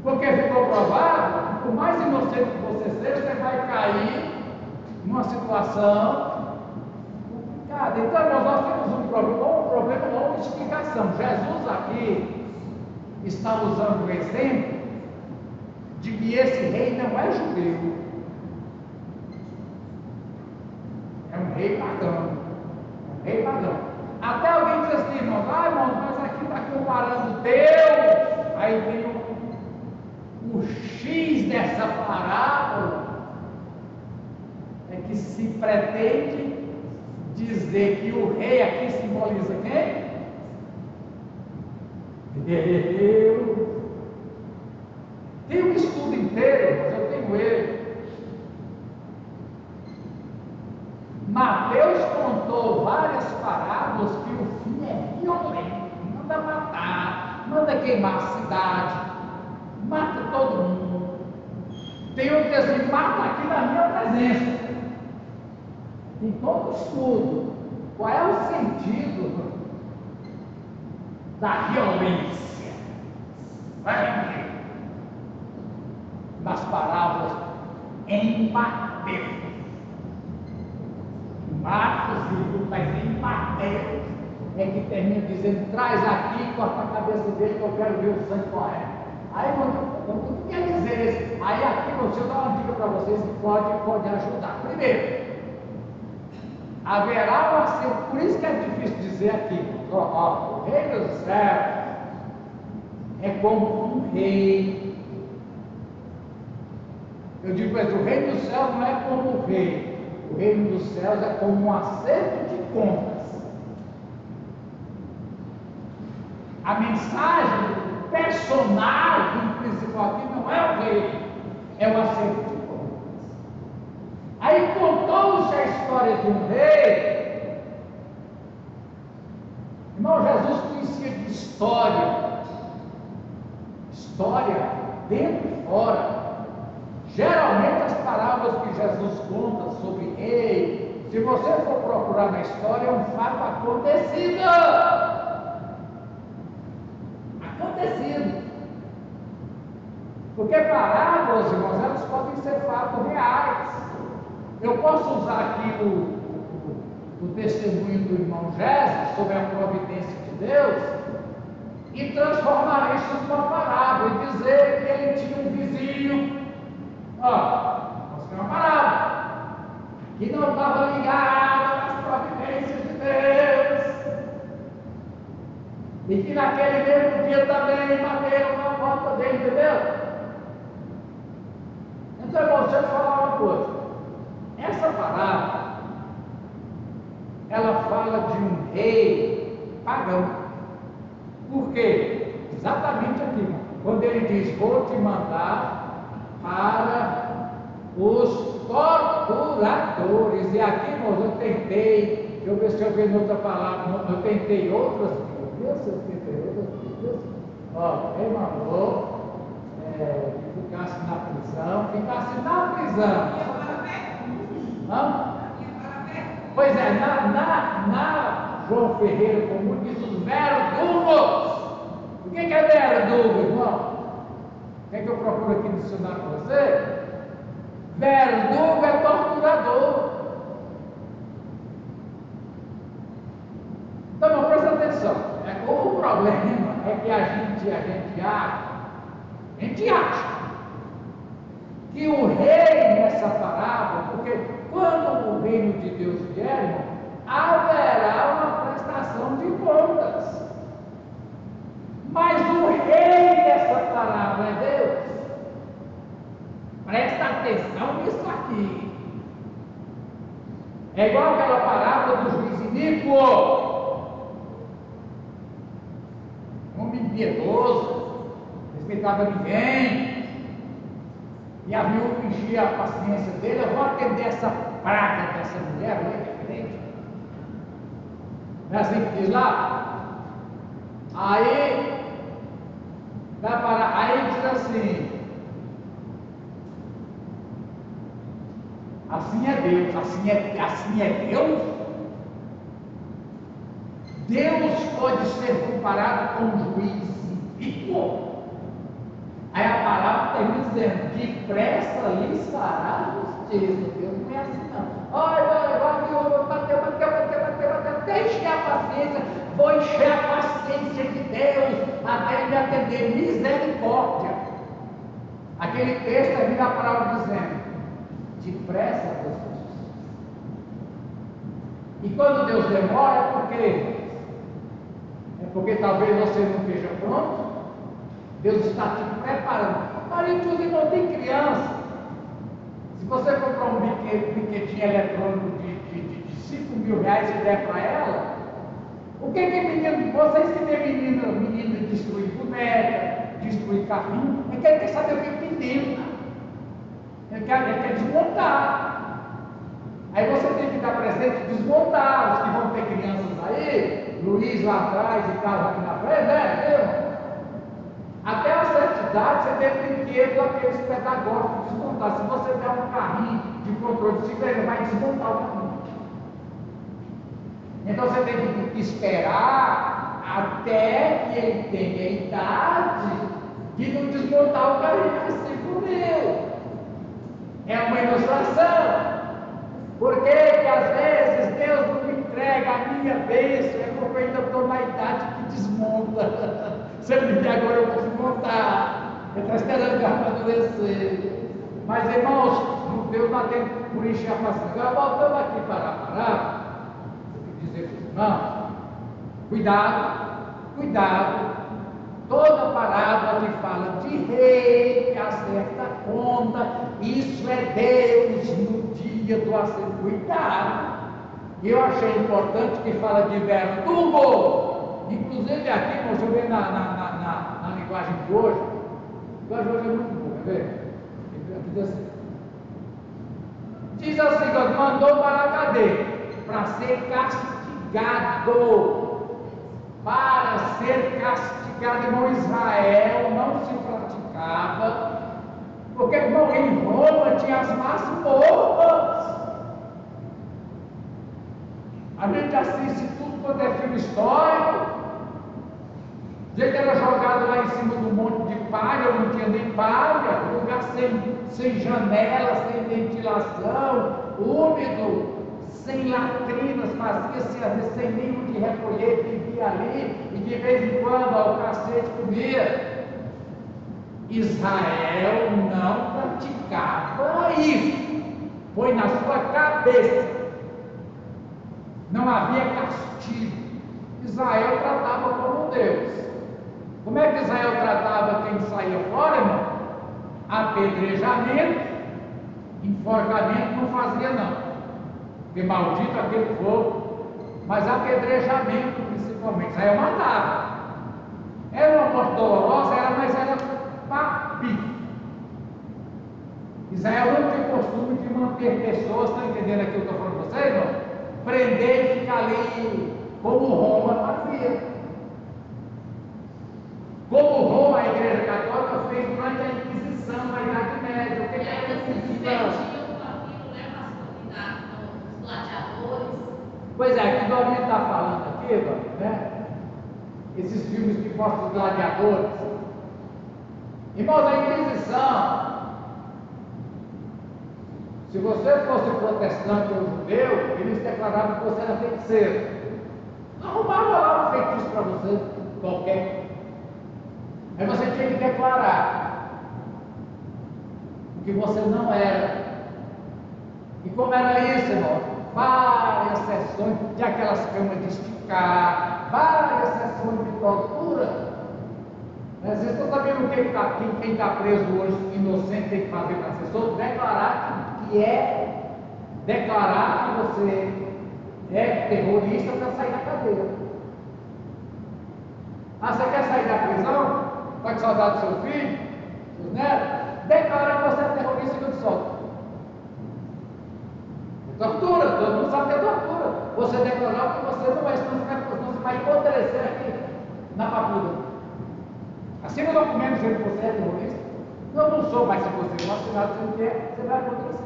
A: Porque ficou provado, por mais inocente que você seja, você vai cair numa situação complicada. Então, nós temos um problema não de explicação. Jesus aqui está usando o exemplo de que esse rei não é judeu, é um rei pagão. Rei pagão. Até alguém diz assim, irmão, mas aqui está comparando Deus. Aí vem o X dessa parábola, é que se pretende dizer que o rei aqui simboliza quem? Deus. Tem um estudo inteiro, mas eu tenho ele. Mateus contou várias parábolas que o fim é violento, manda matar, manda queimar a cidade, mata todo mundo. Tem outro que diz assim, mata aqui na minha presença. Em todo estudo, qual é o sentido da violência? Vai ver nas parábolas em Mateus. Marcos e Lucas, em Mateus, é que termina dizendo, traz aqui e corta a cabeça dele que eu quero ver o sangue correndo. Aí, o que quer dizer isso? Aí aqui você dá uma dica para vocês que pode ajudar. Primeiro, haverá uma cena, por isso que é difícil dizer aqui, o reino dos céus é como um rei. Eu digo, mas o reino dos céus não é como o rei. O reino dos céus é como um acerto de contas. A mensagem, o personagem principal aqui não é o rei, é o acerto de contas. Aí contou-se a história de um rei. Irmão, Jesus conhecia de história dentro e fora. Geralmente as parábolas que Jesus conta sobre rei, se você for procurar na história, é um fato acontecido. Porque parábolas, irmãos, elas podem ser fatos reais. Eu posso usar aqui o testemunho do irmão Jéssica sobre a providência de Deus e transformar isso numa parábola e dizer que ele tinha um vizinho. Nós temos uma parábola que não estava ligada às providências de Deus, e que naquele mesmo dia também bateram na porta dele, entendeu? Então, irmão, deixa eu te falar uma coisa. Essa parábola, ela fala de um rei pagão. Por quê? Exatamente aqui, irmão. Quando ele diz, vou te mandar para os torturadores. E aqui, irmãos, eu tentei, deixa eu ver se eu vejo outra palavra, eu tentei outras Bíblias, ele mandou que ficasse na prisão. Pois é, na João Ferreira Comum diz os verdugos. O que é verdugo, irmão? Quer que eu procuro aqui no dicionário para você? Verdugo é torturador. Então, presta atenção. O problema é que a gente acha que o rei nessa parábola, porque quando o reino de Deus vier, irmão, haverá uma prestação de contas. Mas o rei dessa parábola é Deus. Presta atenção nisso aqui. É igual aquela parábola do juiz iníquo. Homem impiedoso, respeitava ninguém. E a viúva enchia a paciência dele. Eu vou atender essa praga dessa mulher, olha que diferente. Não é assim que diz lá? Aí Vai parar. Aí diz assim é Deus, assim é Deus. Deus pode ser comparado com um juiz impítuo. Aí a palavra termina dizendo: depressa lhes fará justiça. Deus não é assim não. Olha, bateu, até encher a paciência. Vou encher a paciência de Deus até ele atender. Misericórdia. Aquele texto termina a palavra dizendo: depressa Deus faz justiça. E quando Deus demora é porque talvez você não esteja pronto. Deus está te preparando. Olha, inclusive não tem criança. Se você comprar um brinquedinho eletrônico de 5 mil reais e der para ela, o que menino, vocês que tem menina destruir boneca, destruir carrinho, ele quer saber o que tem dentro. Ele quer desmontar. Aí você tem que dar presente e desmontar. Os que vão ter crianças aí, Luiz lá atrás e Carlos aqui na frente, né? Até a certa idade você tem brinquedo aqueles pedagógicos de desmontar. Se você der um carrinho de controle de ciclo, ele vai desmontar o carrinho. Então você tem que esperar até que ele tenha idade de não desmontar o carrinho assim por ele. É uma ilustração. Por que às vezes Deus não me entrega a minha bênção? É porque eu ainda estou na idade que desmonta. Se ele me der agora, eu vou desmontar. Ele está esperando que eu amadurecer. Mas irmãos, Deus não tem por encher a paciência. Agora voltando aqui para a palavra, eu quero dizer para os irmãos: cuidado. Toda parábola que fala de rei que acerta a conta, isso é Deus no dia do acerto. Cuidado. Eu achei importante que fala de verdugo. Inclusive aqui, deixa eu ver na linguagem de hoje. A linguagem de hoje é muito boa, quer ver? Diz assim: Deus mandou para a cadeia para ser castigado. Para ser castigado, irmão, Israel não se praticava, porque, irmão, em Roma tinha as masmorras. A gente assiste tudo quanto é filme histórico. O jeito era jogado lá em cima do monte de palha, não tinha nem palha, lugar sem janela, sem ventilação, úmido, sem latrinas, fazia-se sem ninho de recolher, vivia ali, e de vez em quando o cacete comia. Israel não praticava isso, foi na sua cabeça, não havia castigo. Israel tratava como Deus. Como é que Israel tratava quem saía fora, irmão? Apedrejamento, enforcamento não fazia não. Porque maldito aquele fogo, mas apedrejamento principalmente. Israel matava. Era uma morte dolorosa, mas era papi. Israel não tinha costume de manter pessoas, estão entendendo aqui o que eu estou falando para vocês, não? Prender e ficar ali, como Roma fazia. Como Roma, a Igreja Católica, fez durante a Inquisição, na Idade Média. O que era a Inquisição? Gladiadores. Pois é, o que o Dorinho está falando aqui, Dorinho, né? Esses filmes que mostram os gladiadores. Irmãos, a Inquisição, se você fosse protestante ou judeu, eles declaravam que você era feiticeiro. Arrumava lá um feitiço para você, qualquer. Aí você tinha que declarar o que você não era. E como era isso, irmão? Várias sessões de aquelas camas de esticar, várias sessões de tortura. Vocês estão sabendo quem está preso hoje, inocente, tem que fazer para ser solto? Declarar que você é terrorista para sair da cadeia. Ah, você quer sair da prisão? Está com saudade do seu filho, dos netos? Declara que você é terrorista e eu te solto. Tortura, todo mundo sabe que é tortura. Você declarar que você não é, senão você vai apodrecer aqui na papuda. Assina o documento dizendo que você é terrorista. Eu não sou, mas se você não assinar dizendo que é, você vai acontecer.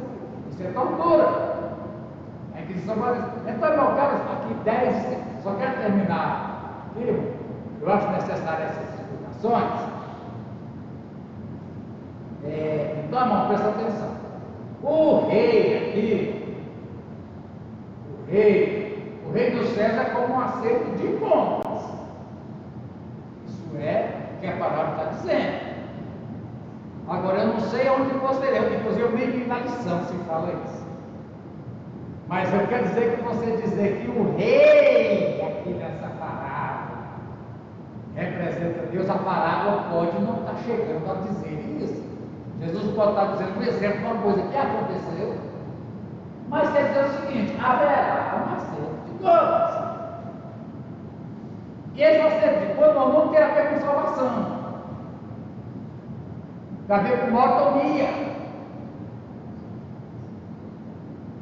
A: Isso é tortura. A Inquisição faz isso. Então, meu caro, aqui 10, só quero terminar aqui. Eu acho necessário essas explicações. Então, irmão, presta atenção. O rei aqui, o rei dos céus é como um acerto de contas. Isso é o que a palavra está dizendo. Agora, eu não sei onde você leu, inclusive eu nem vi na lição se fala isso. Mas eu quero dizer que você dizer que o rei aqui nessa parábola representa Deus, a parábola pode não estar chegando a dizer isso. Jesus pode estar dizendo, por exemplo, uma coisa que aconteceu, mas quer dizer o seguinte: haverá um acerto de contas. E esse acerto de contas não tem a ver com salvação, tem a ver com mordomia.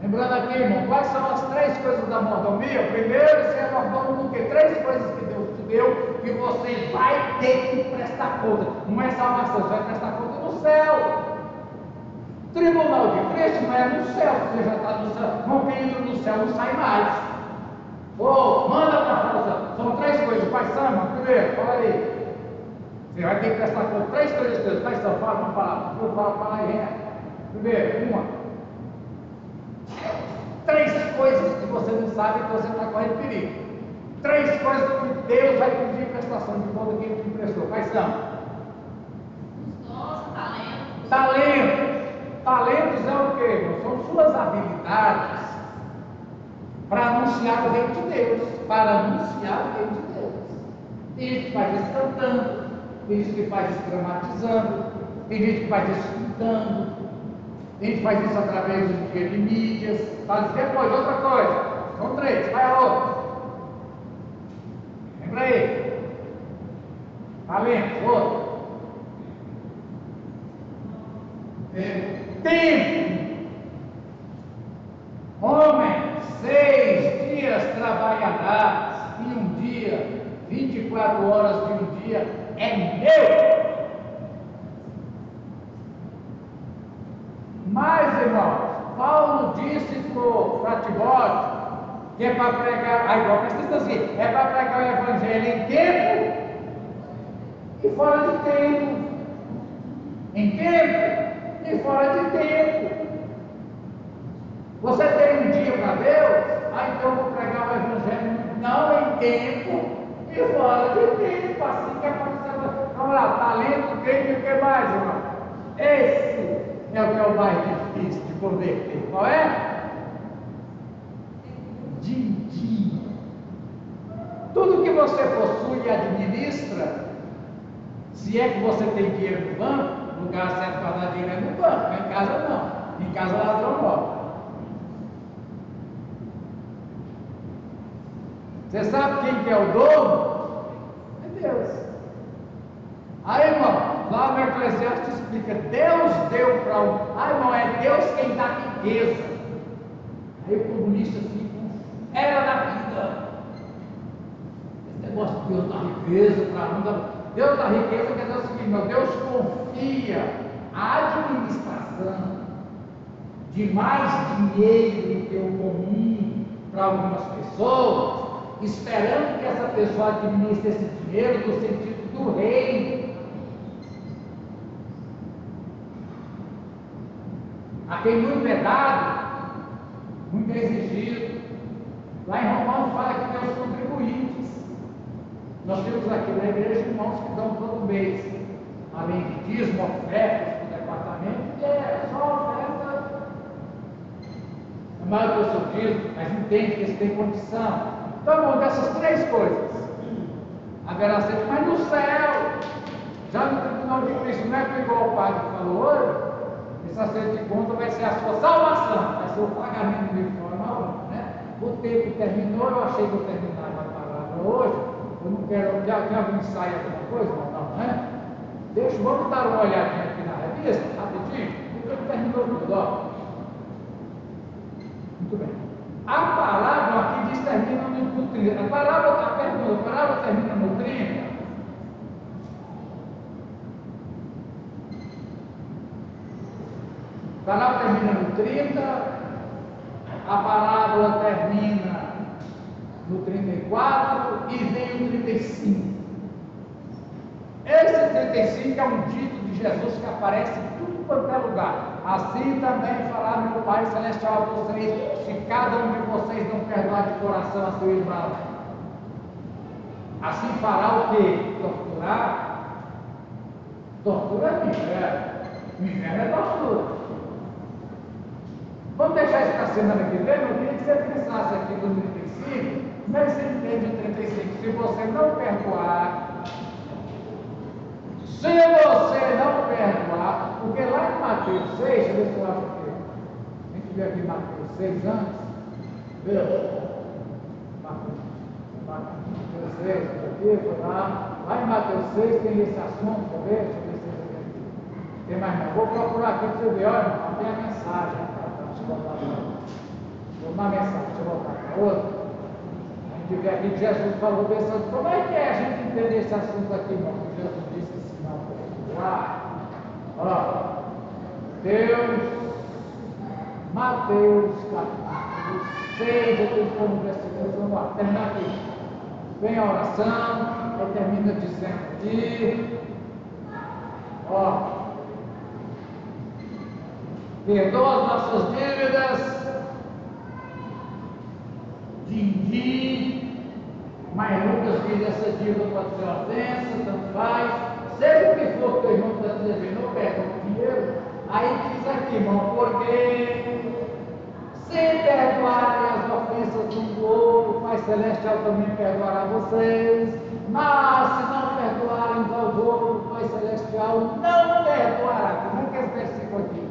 A: Lembrando aqui, irmão, quais são as 3 coisas da mordomia? Primeiro, você é mordomo do que 3 coisas que Deus te deu, que você vai ter que prestar conta. Não é salvação, você vai prestar conta no céu. Tribunal de Cristo não é no céu, você já está no céu. Não tem ido no céu, não sai mais. Manda para fora. São 3 coisas. Quais são, irmão? Primeiro, fala aí. Você vai ter que prestar conta. 3 coisas de Deus. Quais são? Fala, vamos falar. Fala aí, Primeiro, uma. 3 coisas que você não sabe que você está correndo perigo. 3 coisas que Deus vai pedir prestação de conta que Ele te emprestou. Quais são?
B: Os dons, talentos.
A: Talentos é o quê, irmão? São suas habilidades para anunciar o reino de Deus. Para anunciar o reino de Deus. Tem gente que faz isso cantando, tem gente que faz isso dramatizando, tem gente que faz isso pintando, tem gente que faz isso através de mídias. Depois, outra coisa. São 3, vai a outra. Lembra aí. Talento, outro. Tempo. Homem, 6 dias trabalharás, e um dia, 24 horas de um dia, é meu. Mas, irmãos, Paulo disse para Timóteo que é para pregar, igual presta assim, é para pregar o evangelho em tempo e fora de tempo. Em tempo e fora de tempo. Você tem um dia para Deus, então eu vou pregar o evangelho não em tempo e fora de tempo. Assim que aconteceu. Vamos lá, talento, tempo e o que mais, irmão? Esse é o que é o mais difícil de converter. Qual é? Din-din. Tudo que você possui e administra, se é que você tem dinheiro no banco, o lugar certo para dar dinheiro é no banco, mas em casa não. Em casa ladrão rouba. Você sabe quem que é o dono? É Deus. Aí, irmão, lá no Eclesiastes explica, Deus deu para o... irmão, é Deus quem dá riqueza. Aí o comunista fica, era da vida. Esse negócio de Deus dá riqueza para mim. Deus dá riqueza quer dizer o seguinte, meu Deus confia a administração de mais dinheiro do que o comum para algumas pessoas, esperando que essa pessoa administre esse dinheiro no sentido do reino. A quem muito é dado, muito é exigido. Lá em Romanos fala que tem os contribuintes. Nós temos aqui na igreja irmãos que dão todo mês, além de dízimo, ofertas para o departamento, que é só oferta. É maior que o seu dízimo, mas entende que eles têm condição. Então, bom, dessas 3 coisas, haverá sempre, mas no céu, já no tribunal de Cristo, não é que igual o padre falou hoje. Esse acerto de conta vai ser a sua salvação, vai ser o pagamento virtual, né? O tempo terminou, eu achei que eu terminava a palavra hoje. Eu não quero. Tem algum ensaio, alguma coisa? Não, né? Vamos dar uma olhadinha aqui na revista, rapidinho, porque terminou tudo, ó. Muito bem. A palavra aqui diz termina no 30. A palavra termina no 30. parábola termina no 30, a parábola termina no 34 e vem o 35. Esse 35 é um dito de Jesus que aparece em tudo quanto é lugar. Assim também fará meu Pai Celestial a vocês, se cada um de vocês não perdoar de coração a seu irmão. Assim fará o quê? Torturar? Tortura é miséria. Miséria é tortura. Vamos deixar isso para a semana que vem. Eu queria que você pensasse aqui no 35, mas você entende o 35. Se você não perdoar, porque lá em Mateus 6, deixa eu ver se eu acho aqui. A gente viu aqui Mateus 6 antes. Veja. Mateus 6, aqui, foi lá. Lá em Mateus 6 tem esse assunto, quer ver? Deixa eu ver se eu aqui. Tem mais não. Vou procurar aqui para você ver. Olha, não tem a mensagem. Deixa eu voltar para uma mensagem, deixa eu voltar para outra. A gente vê aqui que Jesus falou pensando, como é que é a gente entender esse assunto aqui, irmão? Que Jesus disse assim, não, ó, Mateus capítulo 6, eu tenho que pôr no versículo, vamos lá, terminar aqui. Vem a oração, ele termina dizendo aqui, ó, perdoa as nossas dívidas, mas Lucas diz essa dívida pode ser ofensa, tanto faz, seja o que for que o irmão está devendo, não perde o dinheiro. Aí diz aqui, irmão, porque se perdoarem as ofensas um do outro, o Pai Celestial também perdoará vocês, mas se não perdoarem uns aos outros, o Pai Celestial não perdoará. Como é que é esse versículo aqui?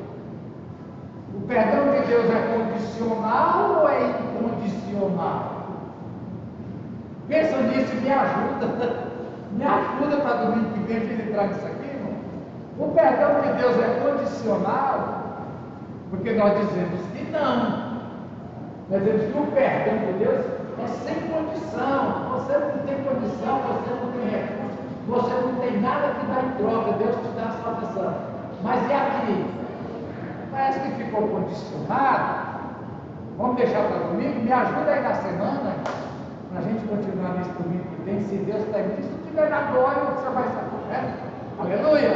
A: O perdão de Deus é condicional ou é incondicional? Pensa nisso e me ajuda. Me ajuda para domingo que vem a gente entrar nisso aqui, irmão. O perdão de Deus é condicional, porque nós dizemos que não. Nós dizemos que o perdão de Deus é sem condição. Você não tem condição, você não tem recurso, você não tem nada que dá em troca. Deus te dá a salvação. Mas e aqui? Parece que ficou condicionado. Vamos deixar para domingo? Me ajuda aí na semana, para a gente continuar nesse domingo que vem. Se Deus está em se estiver na glória, você vai saber, né? Aleluia!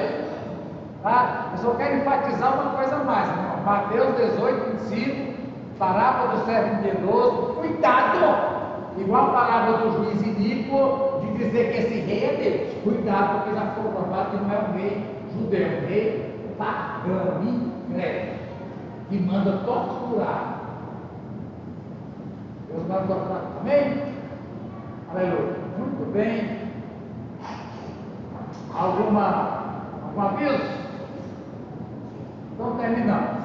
A: Tá? Eu só quero enfatizar uma coisa a mais, irmão. Mateus 18, 25, parábola do servo impiedoso. Cuidado! Igual a palavra do juiz iníquo, de dizer que esse rei é Deus. Cuidado, porque já ficou provado que não é um rei judeu, é um rei pagão, incrédulo, que manda torturar. Deus manda torturar. Amém? Aleluia. Muito bem. Algum aviso? Então terminamos.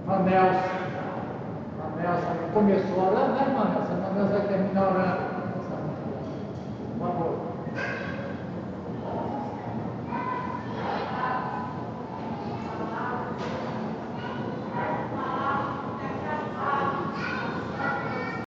A: Manelson começou orando, né, Manelson? Manelson vai terminar orando. Por favor.